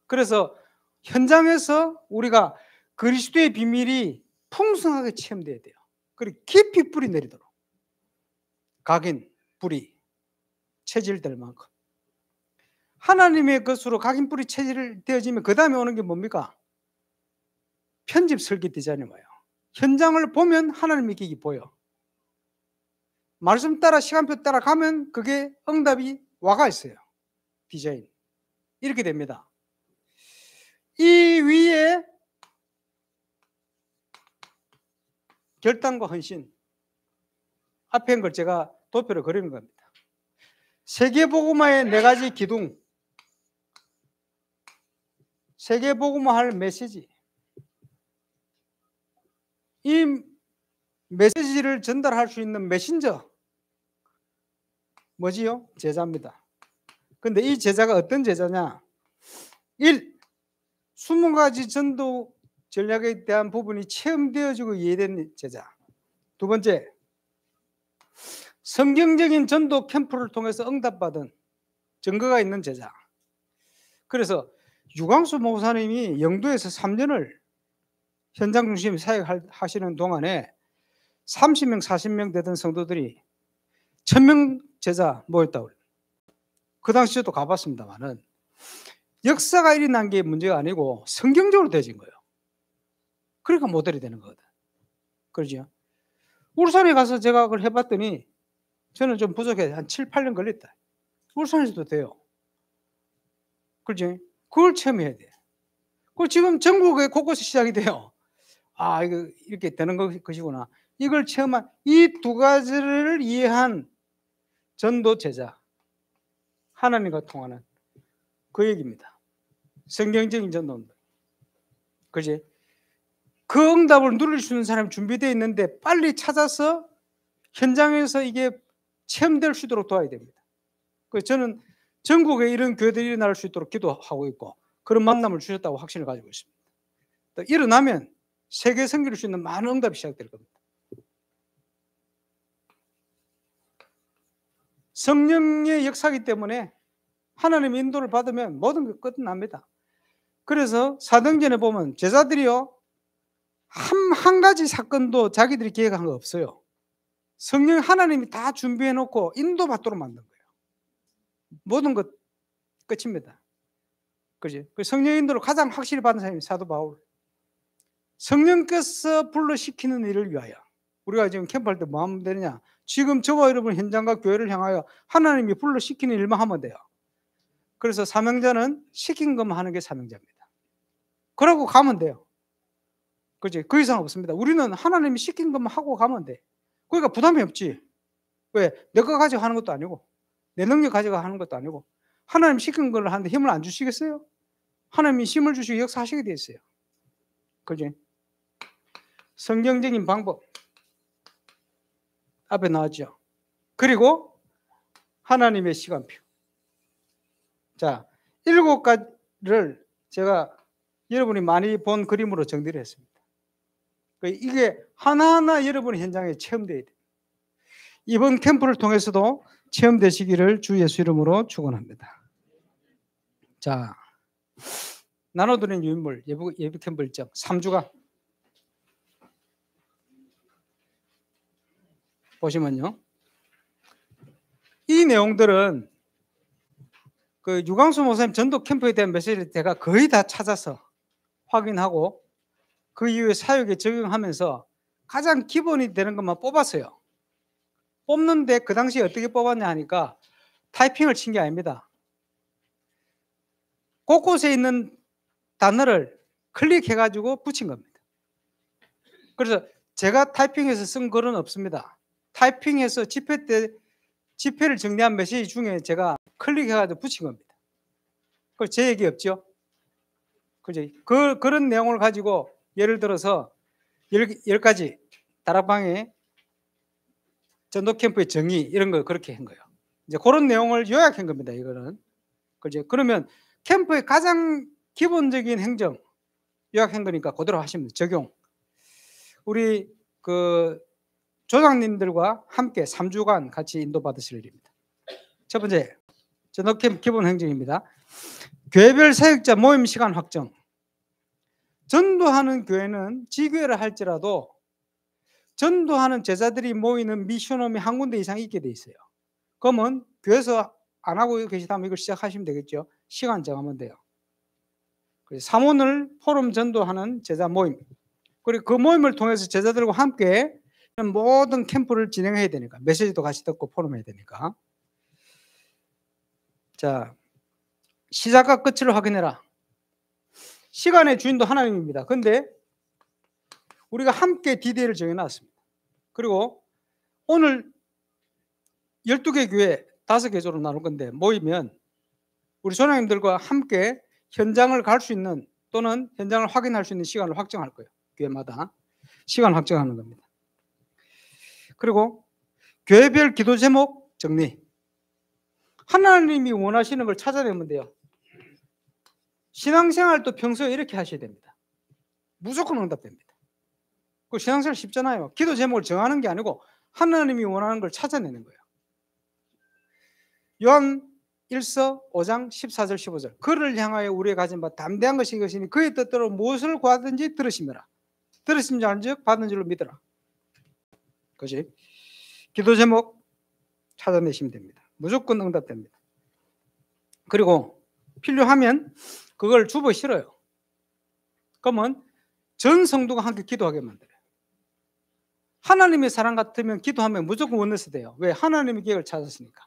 그래서 현장에서 우리가 그리스도의 비밀이 풍성하게 체험돼야 돼요. 그리고 깊이 뿌리 내리도록. 각인, 뿌리, 체질될 만큼. 하나님의 것으로 각인, 뿌리, 체질되어지면 그 다음에 오는 게 뭡니까? 편집, 설계, 디자인이 와요. 현장을 보면 하나님의 길이 보여. 말씀 따라 시간표 따라 가면 그게 응답이 와가 있어요. 디자인. 이렇게 됩니다. 이 위에 결단과 헌신. 앞에 한 걸 제가 도표로 그리는 겁니다. 세계복음화의 4가지 기둥. 세계복음화 할 메시지. 이 메시지를 전달할 수 있는 메신저. 뭐지요? 제자입니다. 근데 이 제자가 어떤 제자냐? 1. 20가지 전도 전략에 대한 부분이 체험되어지고 이해된 제자. 2번째, 성경적인 전도 캠프를 통해서 응답받은 증거가 있는 제자. 그래서 유광수 목사님이 영도에서 3년을 현장 중심 사역하시는 동안에 30명, 40명 되던 성도들이 1000명 제자 모였다고. 그 당시 저도 가봤습니다만은 역사가 일어난 게 문제가 아니고 성경적으로 되어진 거예요. 그러니까 모델이 되는 거거든. 그러죠? 울산에 가서 제가 그걸 해봤더니 저는 좀 부족해. 한 7, 8년 걸렸다. 울산에서도 돼요. 그렇지? 그걸 체험해야 돼. 그 지금 전국에 곳곳에 시작이 돼요. 이거 이렇게 되는 것이구나. 이걸 체험한 이 2가지를 이해한 전도 제자. 하나님과 통하는 그 얘기입니다. 성경적인 전도입니다. 그지? 그 응답을 누릴 수 있는 사람이 준비되어 있는데 빨리 찾아서 현장에서 이게 체험될 수 있도록 도와야 됩니다. 그래서 저는 전국에 이런 교회들이 일어날 수 있도록 기도하고 있고 그런 만남을 주셨다고 확신을 가지고 있습니다. 또 일어나면 세계 섬길 수 있는 많은 응답이 시작될 겁니다. 성령의 역사이기 때문에 하나님의 인도를 받으면 모든 게 끝납니다. 그래서 사도행전에 보면 제자들이요 한 가지 사건도 자기들이 계획한 거 없어요. 성령 하나님이 다 준비해 놓고 인도받도록 만든 거예요. 모든 것 끝입니다. 그지? 성령 인도를 가장 확실히 받은 사람이 사도 바울. 성령께서 불러시키는 일을 위하여. 우리가 지금 캠프할 때 뭐 하면 되느냐? 지금 저와 여러분 현장과 교회를 향하여 하나님이 불러시키는 일만 하면 돼요. 그래서 사명자는 시킨 것만 하는 게 사명자입니다. 그러고 가면 돼요. 그지? 그 이상 없습니다. 우리는 하나님이 시킨 것만 하고 가면 돼. 그러니까 부담이 없지. 왜? 내 거 가지고 하는 것도 아니고 내 능력 가지고 하는 것도 아니고 하나님 시킨 걸 하는데 힘을 안 주시겠어요? 하나님이 힘을 주시고 역사하시게 돼 있어요. 그지? 성경적인 방법. 앞에 나왔죠. 그리고 하나님의 시간표. 자, 7가지를 제가 여러분이 많이 본 그림으로 정리를 했습니다. 이게 하나하나 여러분의 현장에 체험되어야 돼요. 이번 캠프를 통해서도 체험되시기를 주 예수 이름으로 축원합니다. 자, 나눠드린 유인물 예비 캠프 일정 3주간 보시면요, 이 내용들은 그 유광수 목사님 전도 캠프에 대한 메시지를 제가 거의 다 찾아서 확인하고 그 이후에 사역에 적용하면서 가장 기본이 되는 것만 뽑았어요. 뽑는데 그 당시에 어떻게 뽑았냐 하니까 타이핑을 친 게 아닙니다. 곳곳에 있는 단어를 클릭해가지고 붙인 겁니다. 그래서 제가 타이핑해서 쓴 글은 없습니다. 타이핑해서 집회 때 집회를 정리한 메시지 중에 제가 클릭해가지고 붙인 겁니다. 그걸 제 얘기 없죠? 그죠? 그런 내용을 가지고 예를 들어서 10가지 다락방의 전도 캠프의 정의 이런 거 그렇게 한 거예요. 이제 그런 내용을 요약한 겁니다. 이거는. 그죠? 그러면 캠프의 가장 기본적인 행정 요약한 거니까 그대로 하시면 적용. 우리 그 조장님들과 함께 3주간 같이 인도받으실 일입니다. 첫 번째, 전도 캠프 기본 행정입니다. 교회별 사역자 모임 시간 확정. 전도하는 교회는 지교회를 할지라도 전도하는 제자들이 모이는 미션홈이 한 군데 이상 있게 돼 있어요. 그러면 교회에서 안 하고 계시다면 이걸 시작하시면 되겠죠. 시간 정하면 돼요. 사모늘 포럼 전도하는 제자 모임, 그리고 그 모임을 통해서 제자들과 함께 모든 캠프를 진행해야 되니까, 메시지도 같이 듣고 포럼해야 되니까. 자, 시작과 끝을 확인해라. 시간의 주인도 하나님입니다. 근데 우리가 함께 디데이를 정해놨습니다. 그리고 오늘 12개 교회 5개 조로 나눌 건데 모이면 우리 조장님들과 함께 현장을 갈 수 있는 또는 현장을 확인할 수 있는 시간을 확정할 거예요. 교회마다 시간 확정하는 겁니다. 그리고 교회별 기도 제목 정리. 하나님이 원하시는 걸 찾아내면 돼요. 신앙생활도 평소에 이렇게 하셔야 됩니다. 무조건 응답됩니다. 그 신앙생활 쉽잖아요. 기도 제목을 정하는 게 아니고 하나님이 원하는 걸 찾아내는 거예요. 요한 1서 5장 14절 15절. 그를 향하여 우리가 가진 바 담대한 것이 이것이니 그의 뜻대로 무엇을 구하든지 들으심이라. 들으심 줄 알즉 받은 줄로 믿으라. 그것이 기도 제목 찾아내시면 됩니다. 무조건 응답됩니다. 그리고 필요하면 그걸 주보 실어요. 그러면 전 성도가 함께 기도하게 만들어요. 하나님의 사랑 같으면 기도하면 무조건 원내스 돼요. 왜? 하나님의 계획을 찾았으니까.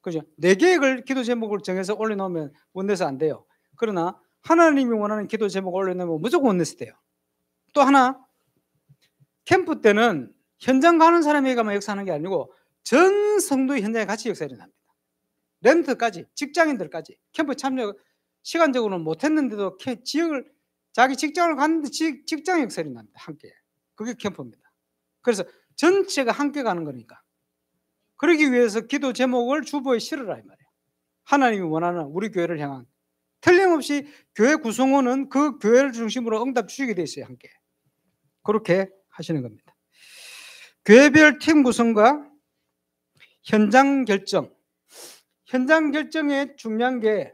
그죠? 내 계획을 기도 제목을 정해서 올려놓으면 원내스 안 돼요. 그러나 하나님이 원하는 기도 제목을 올려놓으면 무조건 원내스 돼요. 또 하나, 캠프 때는 현장 가는 사람에게만 역사하는 게 아니고 전 성도의 현장에 같이 역사가 일어납니다. 렌트까지, 직장인들까지 캠프 참여 시간적으로는 못했는데도 지역을 자기 직장을 갔는데 직장 역사가 일어납니다. 함께. 그게 캠프입니다. 그래서 전체가 함께 가는 거니까. 그러기 위해서 기도 제목을 주보에 실으라 이 말이에요. 하나님이 원하는 우리 교회를 향한. 틀림없이 교회 구성원은 그 교회를 중심으로 응답 주시게 돼 있어요. 함께. 그렇게 하시는 겁니다. 교회별 팀 구성과 현장 결정. 현장 결정에 중요한 게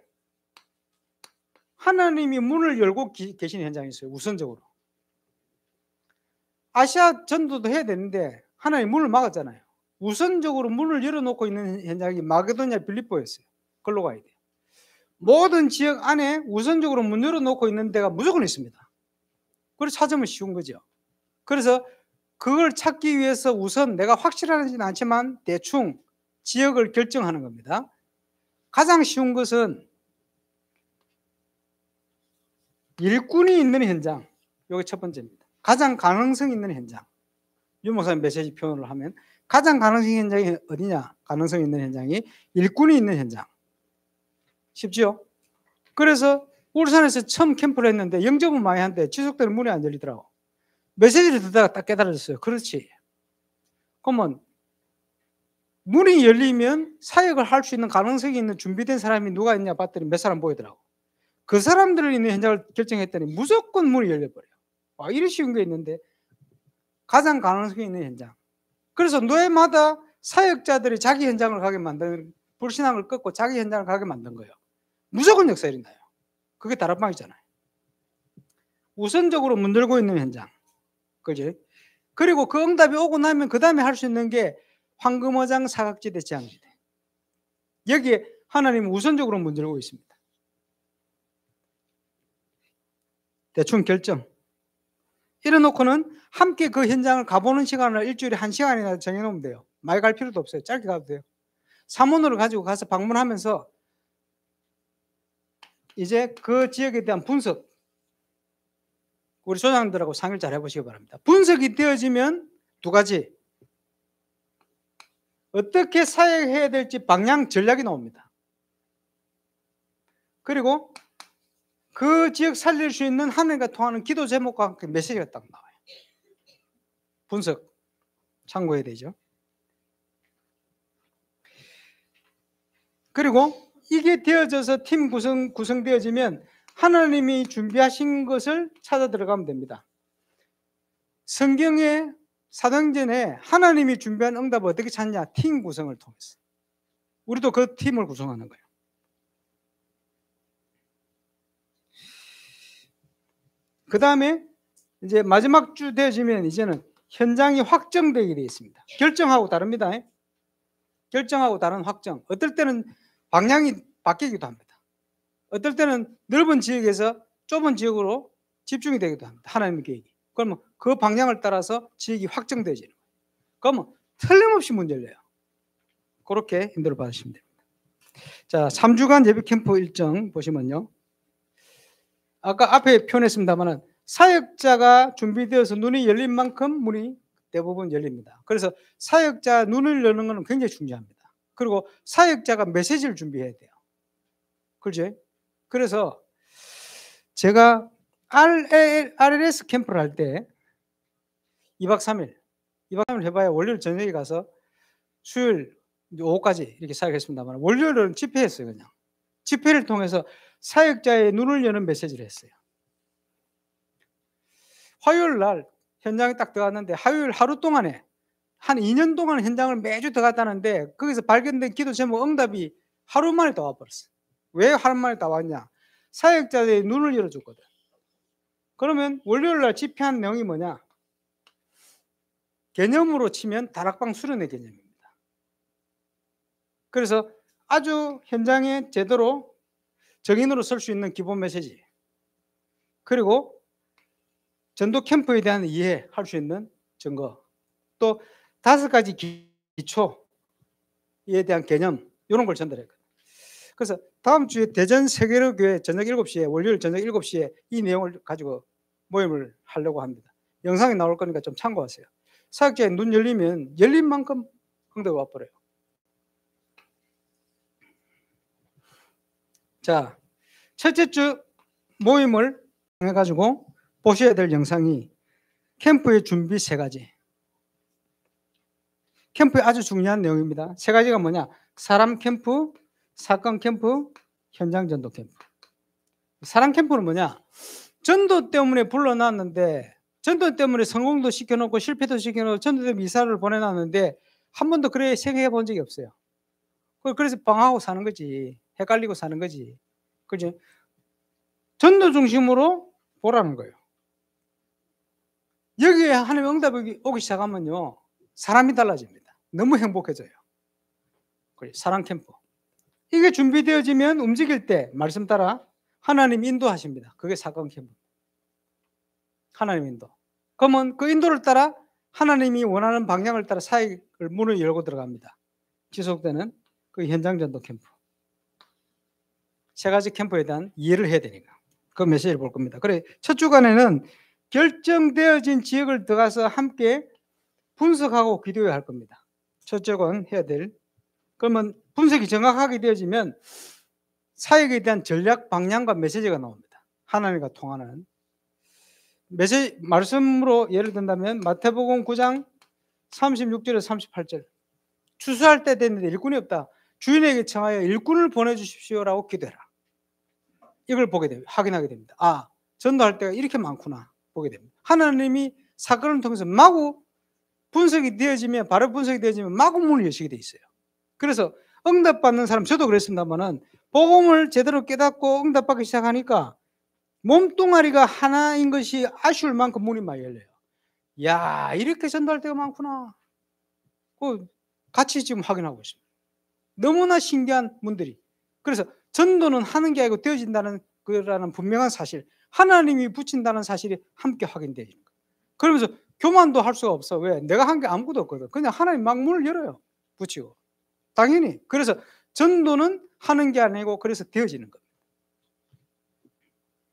하나님이 문을 열고 계시는 현장이 있어요. 우선적으로. 아시아 전도도 해야 되는데 하나님 문을 막았잖아요. 우선적으로 문을 열어놓고 있는 현장이 마게도냐 빌립보였어요. 걸로 가야 돼요. 모든 지역 안에 우선적으로 문 열어놓고 있는 데가 무조건 있습니다. 그래서 찾으면 쉬운 거죠. 그래서 그걸 찾기 위해서 우선 내가 확실하지는 않지만 대충 지역을 결정하는 겁니다. 가장 쉬운 것은 일꾼이 있는 현장. 이게 첫 번째입니다. 가장 가능성 있는 현장. 유 목사님 메시지 표현을 하면 가장 가능성 있는 현장이 어디냐? 가능성 있는 현장이 일꾼이 있는 현장. 쉽죠? 그래서 울산에서 처음 캠프를 했는데 영접은 많이 한데 지속대로 문이 안 열리더라고. 메시지를 듣다가 딱 깨달았어요. 그렇지. 그러면 문이 열리면 사역을 할 수 있는 가능성이 있는 준비된 사람이 누가 있냐 봤더니 몇 사람 보이더라고. 그 사람들을 있는 현장을 결정했더니 무조건 문이 열려버려요. 이리 쉬운 게 있는데 가장 가능성이 있는 현장. 그래서 노예마다 사역자들이 자기 현장을 가게 만드는, 불신앙을 끊고 자기 현장을 가게 만든 거예요. 무조건 역사 일어나요. 그게 다락방이잖아요. 우선적으로 문 열고 있는 현장. 그지? 그리고 그 응답이 오고 나면 그 다음에 할 수 있는 게 황금어장, 사각지대, 재앙지대. 여기에 하나님은 우선적으로 문 열고 있습니다. 대충 결정. 이래놓고는 함께 그 현장을 가보는 시간을 일주일에 1시간이나 정해놓으면 돼요. 많이 갈 필요도 없어요. 짧게 가도 돼요. 사문으로 가지고 가서 방문하면서 이제 그 지역에 대한 분석, 우리 소장들하고 상의를 잘 해보시기 바랍니다. 분석이 되어지면 두 가지, 어떻게 사역해야 될지 방향, 전략이 나옵니다. 그리고 그 지역 살릴 수 있는 하나님과 통하는 기도 제목과 함께 메시지가 딱 나와요. 분석 참고해야 되죠. 그리고 이게 되어져서 팀 구성되어지면 하나님이 준비하신 것을 찾아 들어가면 됩니다. 성경의 사도행전에 하나님이 준비한 응답을 어떻게 찾냐? 팀 구성을 통해서. 우리도 그 팀을 구성하는 거예요. 그 다음에 이제 마지막 주 되어지면 이제는 현장이 확정되게 되어 있습니다. 결정하고 다릅니다. 결정하고 다른 확정. 어떨 때는 방향이 바뀌기도 합니다. 어떨 때는 넓은 지역에서 좁은 지역으로 집중이 되기도 합니다. 하나님의 계획이. 그러면 그 방향을 따라서 지역이 확정되지는 거예요. 그러면 틀림없이 문 열려요. 그렇게 인도를 받으시면 됩니다. 자, 3주간 예배 캠프 일정 보시면요. 아까 앞에 표현했습니다만 사역자가 준비되어서 눈이 열린 만큼 문이 대부분 열립니다. 그래서 사역자 눈을 여는 것은 굉장히 중요합니다. 그리고 사역자가 메시지를 준비해야 돼요. 그렇죠? 그래서 제가 RLS 캠프를 할 때 2박 3일 해봐야 월요일 저녁에 가서 수요일 오후까지 이렇게 사역했습니다만 월요일은 집회했어요. 그냥 집회를 통해서 사역자의 눈을 여는 메시지를 했어요. 화요일 날 현장에 딱 들어갔는데 화요일 하루 동안에 한 2년 동안 현장을 매주 들어갔다는데 거기서 발견된 기도 제목 응답이 하루 만에 다 와버렸어요. 왜 하루 만에 다 왔냐? 사역자의 눈을 열어줬거든. 그러면 월요일 날 집회한 내용이 뭐냐? 개념으로 치면 다락방 수련의 개념입니다. 그래서 아주 현장에 제대로 정인으로 설 수 있는 기본 메시지, 그리고 전도 캠프에 대한 이해할 수 있는 증거, 또 5가지 기초에 대한 개념, 이런 걸 전달했거든요. 그래서 다음 주에 대전 세계로 교회 저녁 7시에, 월요일 저녁 7시에 이 내용을 가지고 모임을 하려고 합니다. 영상이 나올 거니까 좀 참고하세요. 사역자의 눈 열리면 열린 만큼 응답이 와버려요. 자, 첫째 주 모임을 해가지고 보셔야 될 영상이 캠프의 준비 3가지. 캠프의 아주 중요한 내용입니다. 3가지가 뭐냐? 사람 캠프, 사건 캠프, 현장 전도 캠프. 사람 캠프는 뭐냐? 전도 때문에 불러놨는데, 전도 때문에 성공도 시켜놓고 실패도 시켜놓고 전도 때문에 이사를 보내놨는데 한 번도 그래 생각해 본 적이 없어요. 그래서 방황하고 사는 거지. 헷갈리고 사는 거지. 그지? 전도 중심으로 보라는 거예요. 여기에 하나님의 응답이 오기 시작하면요, 사람이 달라집니다. 너무 행복해져요. 사랑 캠프. 이게 준비되어지면 움직일 때 말씀 따라 하나님 인도하십니다. 그게 사건 캠프. 하나님 인도. 그러면 그 인도를 따라 하나님이 원하는 방향을 따라 사역을 문을 열고 들어갑니다. 지속되는 그 현장 전도 캠프. 3가지 캠프에 대한 이해를 해야 되니까 그 메시지를 볼 겁니다. 그래, 첫 주간에는 결정되어진 지역을 들어가서 함께 분석하고 기도해야 할 겁니다. 첫째 건 해야 될. 그러면 분석이 정확하게 되어지면 사역에 대한 전략, 방향과 메시지가 나옵니다. 하나님과 통하는 메시지. 말씀으로 예를 든다면 마태복음 9장 36절에서 38절 추수할 때 됐는데 일꾼이 없다. 주인에게 청하여 일꾼을 보내주십시오라고 기도해라. 이걸 보게 됩니다. 확인하게 됩니다. 아, 전도할 때가 이렇게 많구나 보게 됩니다. 하나님이 사건을 통해서 마구 분석이 되어지면, 바로 분석이 되어지면 마구 문을 여시게 돼 있어요. 그래서 응답받는 사람, 저도 그랬습니다만은 복음을 제대로 깨닫고 응답받기 시작하니까 몸뚱아리가 하나인 것이 아쉬울 만큼 문이 많이 열려요. 야, 이렇게 전도할 때가 많구나. 같이 지금 확인하고 있습니다. 너무나 신기한 문들이. 그래서 전도는 하는 게 아니고 되어진다는 거라는 분명한 사실, 하나님이 붙인다는 사실이 함께 확인되는 거예요. 그러면서 교만도 할 수가 없어. 왜? 내가 한 게 아무것도 없거든. 그냥 하나님 막 문을 열어요. 붙이고. 당연히. 그래서 전도는 하는 게 아니고 그래서 되어지는 겁니다.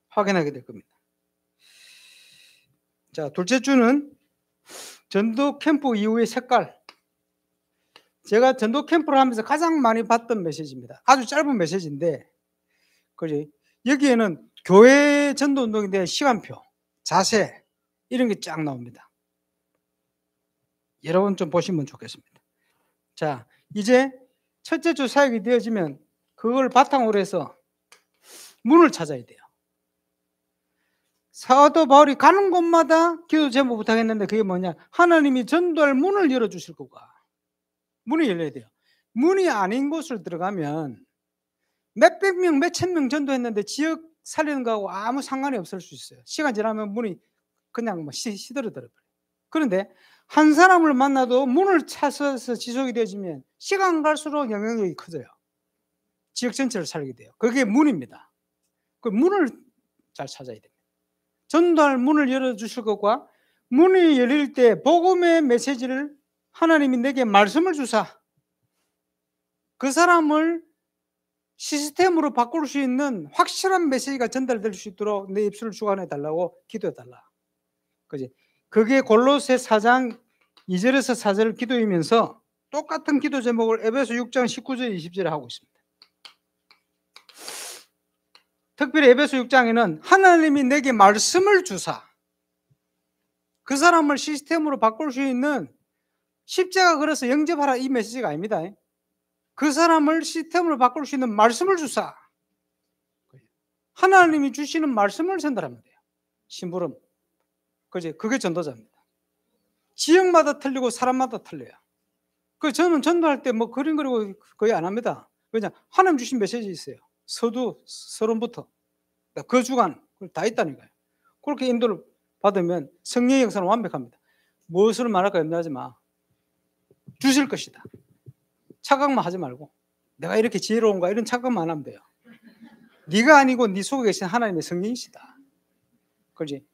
확인하게 될 겁니다. 자, 둘째 주는 전도 캠프 이후의 색깔. 제가 전도 캠프를 하면서 가장 많이 봤던 메시지입니다. 아주 짧은 메시지인데, 그지? 여기에는 교회 전도 운동에 대한 시간표, 자세, 이런 게 쫙 나옵니다. 여러분 좀 보시면 좋겠습니다. 자, 이제 첫째 주 사역이 되어지면 그걸 바탕으로 해서 문을 찾아야 돼요. 사도 바울이 가는 곳마다 기도 제목 부탁했는데 그게 뭐냐? 하나님이 전도할 문을 열어주실 거가. 문이 열려야 돼요. 문이 아닌 곳을 들어가면 몇백 명, 몇천 명 전도했는데 지역 살리는 거하고 아무 상관이 없을 수 있어요. 시간 지나면 문이 그냥 뭐 시들어버려요. 그런데 한 사람을 만나도 문을 찾아서 지속이 되어지면 시간 갈수록 영향력이 커져요. 지역 전체를 살리게 돼요. 그게 문입니다. 그 문을 잘 찾아야 됩니다. 전도할 문을 열어주실 것과 문이 열릴 때 복음의 메시지를 하나님이 내게 말씀을 주사 그 사람을 시스템으로 바꿀 수 있는 확실한 메시지가 전달될 수 있도록 내 입술을 주관해 달라고 기도해 달라. 그지? 그게 골로새 4장 2절에서 4절 기도이면서 똑같은 기도 제목을 에베소 6장 19절 20절에 하고 있습니다. 특별히 에베소 6장에는 하나님이 내게 말씀을 주사 그 사람을 시스템으로 바꿀 수 있는 십자가 걸어서 영접하라 이 메시지가 아닙니다. 그 사람을 시스템으로 바꿀 수 있는 말씀을 주사 하나님이 주시는 말씀을 전달하면 돼요. 심부름. 그게 전도자입니다. 지역마다 틀리고 사람마다 틀려요. 저는 전도할 때 뭐 그림 그리고 거의 안 합니다. 왜냐? 하나님 주신 메시지 있어요. 서두, 서론부터 그 주간 다 있다니까요. 그렇게 인도를 받으면 성령의 역사는 완벽합니다. 무엇을 말할까 염려하지 마. 주실 것이다. 착각만 하지 말고 내가 이렇게 지혜로운가 이런 착각만 안 하면 돼요. 네가 아니고 네 속에 계신 하나님의 성령이시다. 그렇지?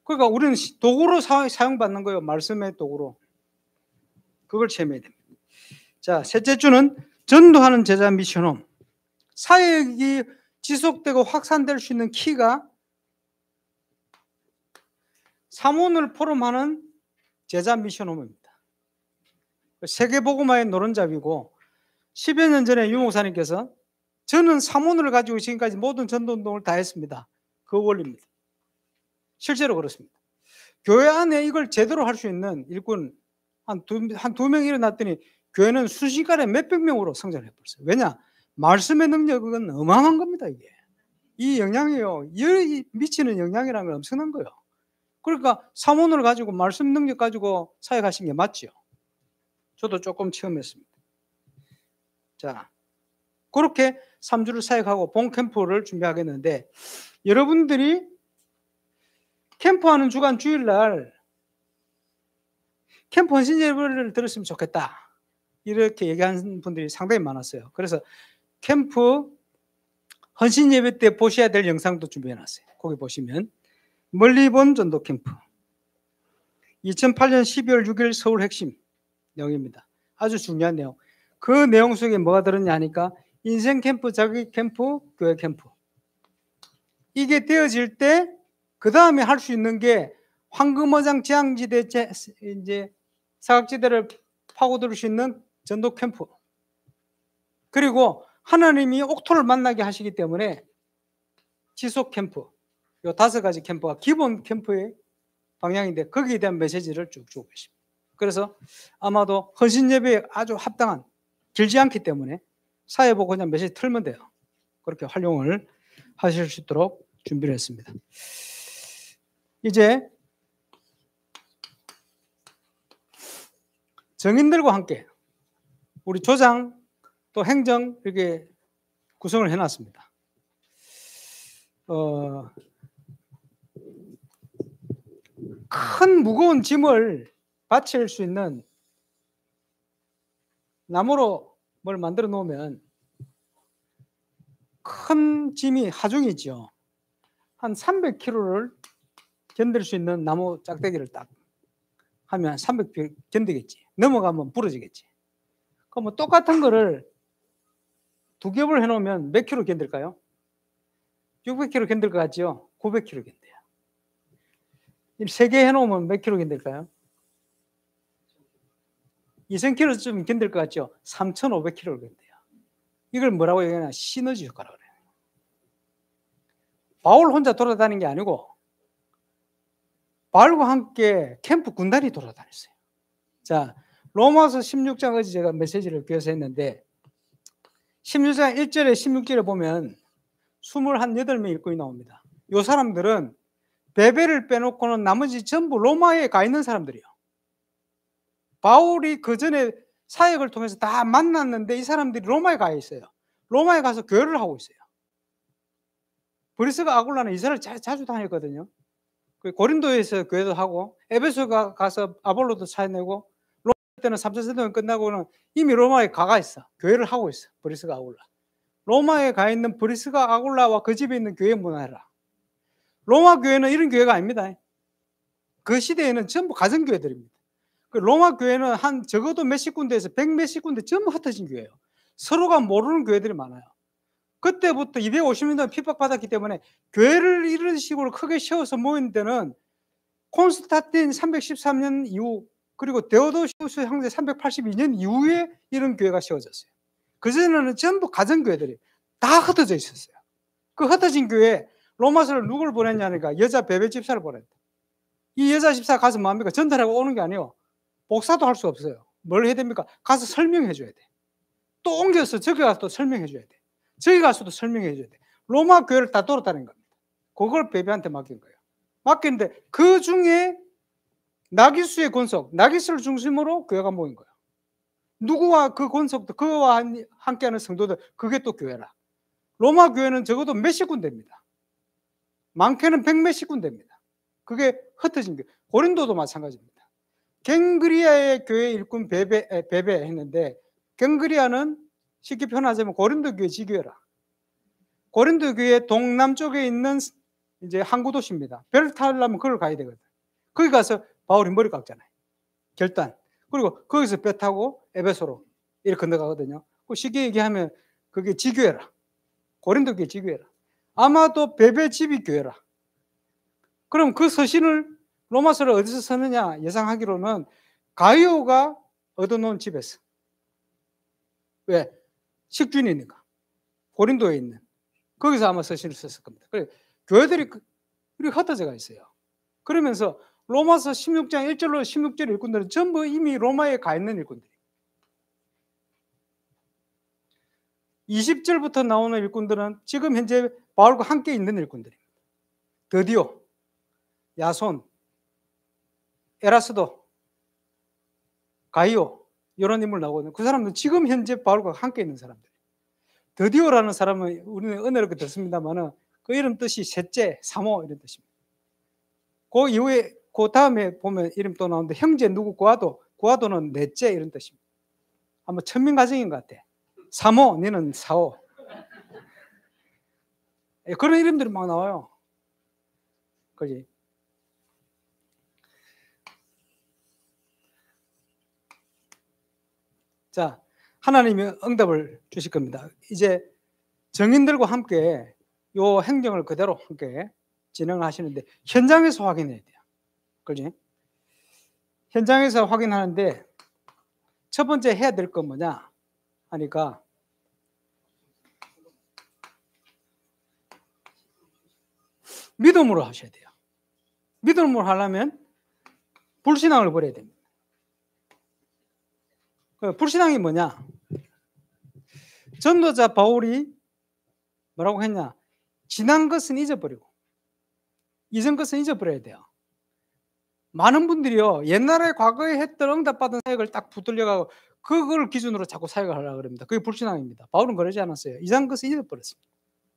그러니까 우리는 도구로 사용받는 거예요. 말씀의 도구로. 그걸 체험해야 됩니다. 자, 셋째 주는 전도하는 제자 미션홈. 사역이 지속되고 확산될 수 있는 키가 사문을 포럼하는 제자 미션홈입니다. 세계복음화의 노른잡이고 10여 년 전에 유 목사님께서 저는 사문을 가지고 지금까지 모든 전도운동을 다 했습니다. 그 원리입니다. 실제로 그렇습니다. 교회 안에 이걸 제대로 할 수 있는 일꾼 한 두 명 일어났더니 교회는 순식간에 몇백 명으로 성장을 해버렸어요. 왜냐? 말씀의 능력은 어마어마한 겁니다. 이게. 이 영향이요. 미치는 영향이라는 건 엄청난 거예요. 그러니까 사문을 가지고 말씀 능력 가지고 사역하신 게 맞죠. 저도 조금 체험했습니다. 자, 그렇게 3주를 사역하고 본 캠프를 준비하겠는데 여러분들이 캠프하는 주간 주일날 캠프 헌신 예배를 들었으면 좋겠다. 이렇게 얘기하는 분들이 상당히 많았어요. 그래서 캠프 헌신 예배 때 보셔야 될 영상도 준비해놨어요. 거기 보시면 멀리 본 전도 캠프 2008년 12월 6일 서울 핵심 내용입니다. 아주 중요한 내용. 그 내용 속에 뭐가 들었냐 하니까 인생 캠프, 자기 캠프, 교회 캠프. 이게 되어질 때 그 다음에 할 수 있는 게 황금어장 지향지대 이제 사각지대를 파고들 수 있는 전도 캠프. 그리고 하나님이 옥토를 만나게 하시기 때문에 지속 캠프. 요 5가지 캠프가 기본 캠프의 방향인데 거기에 대한 메시지를 쭉 주고 계십니다. 그래서 아마도 헌신 예배에 아주 합당한, 길지 않기 때문에 사회 보고 그냥 메시지 틀면 돼요. 그렇게 활용을 하실 수 있도록 준비를 했습니다. 이제 정인들과 함께 우리 조장 또 행정 이렇게 구성을 해놨습니다. 큰 무거운 짐을 받칠 수 있는 나무로 뭘 만들어 놓으면 큰 짐이 하중이죠. 한 300kg를 견딜 수 있는 나무 짝대기를 딱 하면 300kg 견디겠지. 넘어가면 부러지겠지. 그럼 뭐 똑같은 거를 두 겹을 해놓으면 몇 킬로 견딜까요? 600kg 견딜 것 같죠? 900kg 견뎌요. 세 개 해놓으면 몇 킬로 견딜까요? 2000kg쯤 견딜 것 같죠? 3500kg를 견뎌요. 이걸 뭐라고 얘기하냐? 시너지 효과라고 그래요. 바울 혼자 돌아다니는 게 아니고 바울과 함께 캠프 군단이 돌아다녔어요. 자, 로마서 16장 어제 제가 메시지를 교해서 했는데 16장 1절에 16절에 보면 28명 일꾼이 나옵니다. 이 사람들은 베베를 빼놓고는 나머지 전부 로마에 가 있는 사람들이에요. 바울이 그 전에 사역을 통해서 다 만났는데 이 사람들이 로마에 가 있어요. 로마에 가서 교회를 하고 있어요. 브리스가 아굴라는 이스라엘 자주 다녔거든요. 고린도에서 교회도 하고 에베소가 가서 아볼로도 찾아내고 로마 때는 3차 세대가 끝나고는 이미 로마에 가 있어. 교회를 하고 있어. 브리스가 아굴라. 로마에 가 있는 브리스가 아굴라와 그 집에 있는 교회 문화라. 로마 교회는 이런 교회가 아닙니다. 그 시대에는 전부 가정교회들입니다. 로마 교회는 한 적어도 몇십 군데에서 100몇십 군데 전부 흩어진 교회예요. 서로가 모르는 교회들이 많아요. 그때부터 250년 핍박받았기 때문에 교회를 이런 식으로 크게 세워서 모인 데는 콘스탄틴 313년 이후 그리고 데오도시우스 형제 382년 이후에 이런 교회가 세워졌어요. 그전에는 전부 가정교회들이 다 흩어져 있었어요. 그 흩어진 교회에 로마서를 누굴 보냈냐니까 여자 베베 집사를 보냈다. 이 여자 집사 가서 뭐합니까? 전달하고 오는 게 아니에요. 복사도 할 수 없어요. 뭘 해야 됩니까? 가서 설명해 줘야 돼. 또 옮겨서 저기 가서 또 설명해 줘야 돼. 저기 가서도 설명해 줘야 돼. 로마 교회를 다 돌아다닌 겁니다. 그걸 베베한테 맡긴 거예요. 맡겼는데 그 중에 나기수의 권속, 나기수를 중심으로 교회가 모인 거예요. 누구와 그 권속도 그와 함께하는 성도들, 그게 또 교회라. 로마 교회는 적어도 몇십 군데입니다. 많게는 100몇십 군데입니다. 그게 흩어진 교회. 고린도도 마찬가지입니다. 갱그리아의 교회 일꾼 베베 했는데 갱그리아는 쉽게 표현하자면 고린도 교회 지교회라. 고린도 교회 동남쪽에 있는 이제 항구 도시입니다. 배를 타려면 그걸 가야 되거든. 거기 가서 바울이 머리 깎잖아요. 결단. 그리고 거기서 배 타고 에베소로 이렇게 건너가거든요. 쉽게 얘기하면 그게 지교회라. 고린도 교회 지교회라. 아마도 베베 집이 교회라. 그럼 그 서신을 로마서를 어디서 쓰느냐 예상하기로는 가이오가 얻어놓은 집에서. 왜? 식주인이니까. 고린도에 있는. 거기서 아마 서신을 썼을 겁니다. 그래, 교회들이 이렇게 흩어져가 있어요. 그러면서 로마서 16장 1절로 16절 일꾼들은 전부 이미 로마에 가 있는 일꾼들이에요. 20절부터 나오는 일꾼들은 지금 현재 바울과 함께 있는 일꾼들입니다. 드디오, 야손, 에라스도, 가이오 이런 인물 나오거든요. 그 사람들은 지금 현재 바울과 함께 있는 사람들. 드디오라는 사람은 우리는 은혜롭게 듣습니다만 그 이름 뜻이 셋째, 사모 이런 뜻입니다. 그 이후에 그 다음에 보면 이름 또 나오는데 형제 누구 구아도는 넷째 이런 뜻입니다. 한번 천민가정인 것 같아. 사모, 너는 사오. 그런 이름들이 막 나와요. 그지? 자, 하나님이 응답을 주실 겁니다. 이제 정인들과 함께 요 행정을 그대로 함께 진행하시는데 현장에서 확인해야 돼요. 그지? 현장에서 확인하는데 첫 번째 해야 될 건 뭐냐 하니까 믿음으로 하셔야 돼요. 믿음으로 하려면 불신앙을 버려야 됩니다. 불신앙이 뭐냐? 전도자 바울이 뭐라고 했냐? 지난 것은 잊어버리고 이전 것은 잊어버려야 돼요. 많은 분들이요, 옛날에 과거에 했던 응답받은 사역을 딱 붙들려가고 그걸 기준으로 자꾸 사역을 하려고 그럽니다. 그게 불신앙입니다. 바울은 그러지 않았어요. 이전 것은 잊어버렸습니다.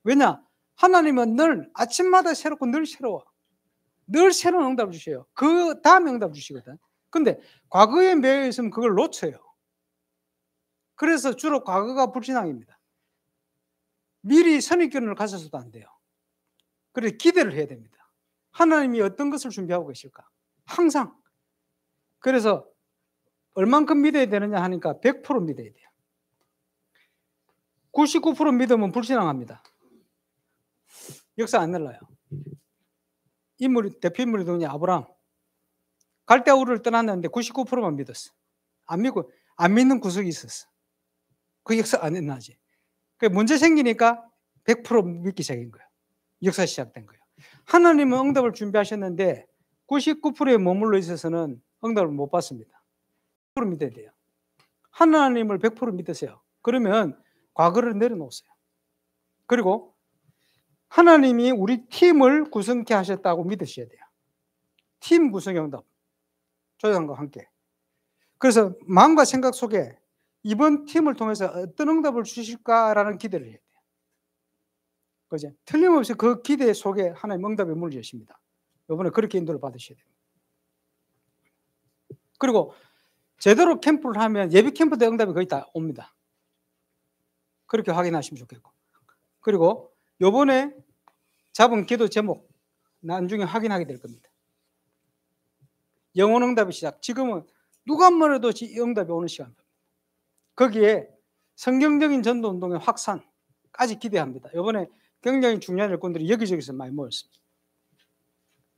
왜냐? 하나님은 늘 아침마다 새롭고 늘 새로워. 늘 새로운 응답을 주셔요. 그 다음에 응답을 주시거든. 근데 과거에 매여 있으면 그걸 놓쳐요. 그래서 주로 과거가 불신앙입니다. 미리 선입견을 가져서도 안 돼요. 그래서 기대를 해야 됩니다. 하나님이 어떤 것을 준비하고 계실까? 항상. 그래서 얼만큼 믿어야 되느냐 하니까 100% 믿어야 돼요. 99% 믿으면 불신앙합니다. 역사 안 날라요. 대표 인물이 누구냐? 아브라함. 갈대아우르를 떠났는데 99%만 믿었어. 안 믿는 구석이 있었어. 그 역사 안 나지. 그 문제 생기니까 100% 믿기 시작인 거예요. 역사 시작된 거예요. 하나님은 응답을 준비하셨는데 99%에 머물러 있어서는 응답을 못 받습니다. 100% 믿어야 돼요. 하나님을 100% 믿으세요. 그러면 과거를 내려놓으세요. 그리고 하나님이 우리 팀을 구성케 하셨다고 믿으셔야 돼요. 팀 구성 응답. 조장과 함께. 그래서 마음과 생각 속에 이번 팀을 통해서 어떤 응답을 주실까라는 기대를 해야 돼요. 그죠? 틀림없이 그 기대 속에 하나님 응답의 문을 여십니다. 이번에 그렇게 인도를 받으셔야 됩니다. 그리고 제대로 캠프를 하면 예비 캠프 때 응답이 거의 다 옵니다. 그렇게 확인하시면 좋겠고. 그리고 이번에 잡은 기도 제목 나중에 확인하게 될 겁니다. 영혼 응답의 시작. 지금은 누가 뭐래도 응답이 오는 시간입니다. 거기에 성경적인 전도 운동의 확산까지 기대합니다. 이번에 굉장히 중요한 일꾼들이 여기저기서 많이 모였습니다.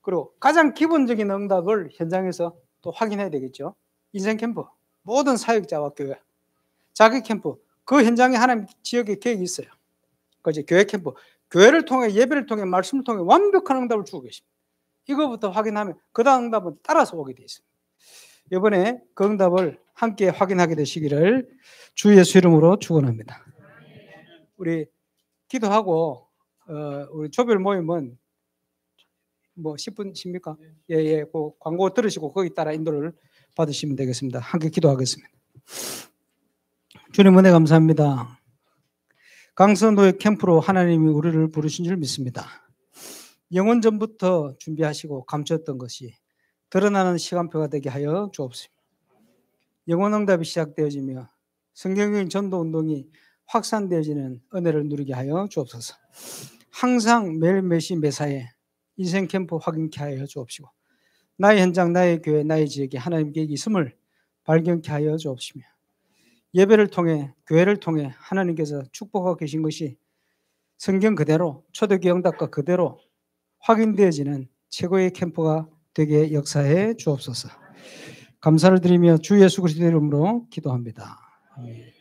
그리고 가장 기본적인 응답을 현장에서 또 확인해야 되겠죠. 인생 캠프, 모든 사역자와 교회, 자기 캠프, 그 현장에 하나님 지역에 계획이 있어요. 그죠? 교회 캠프, 교회를 통해 예배를 통해 말씀을 통해 완벽한 응답을 주고 계십니다. 이거부터 확인하면 그 다음 응답은 따라서 오게 되어 있습니다. 이번에 그 응답을 함께 확인하게 되시기를 주 예수 이름으로 축원합니다. 우리 기도하고 우리 조별 모임은 뭐 10분 십니까? 예, 그 광고 들으시고 거기 따라 인도를 받으시면 되겠습니다. 함께 기도하겠습니다. 주님 은혜 감사합니다. 강선도의 캠프로 하나님이 우리를 부르신 줄 믿습니다. 영원전부터 준비하시고 감추었던 것이 드러나는 시간표가 되게 하여 주옵소서. 영혼응답이 시작되어지며 성경적인 전도운동이 확산되어지는 은혜를 누리게 하여 주옵소서. 항상 매일 매시 매사에 인생 캠프 확인케 하여 주옵시고 나의 현장, 나의 교회, 나의 지역에 하나님 계획이 있음을 발견케 하여 주옵시며 예배를 통해 교회를 통해 하나님께서 축복하고 계신 것이 성경 그대로 초대교회 응답과 그대로 확인되어지는 최고의 캠프가 되게 역사해 주옵소서. 감사를 드리며 주 예수 그리스도의 이름으로 기도합니다. 아멘.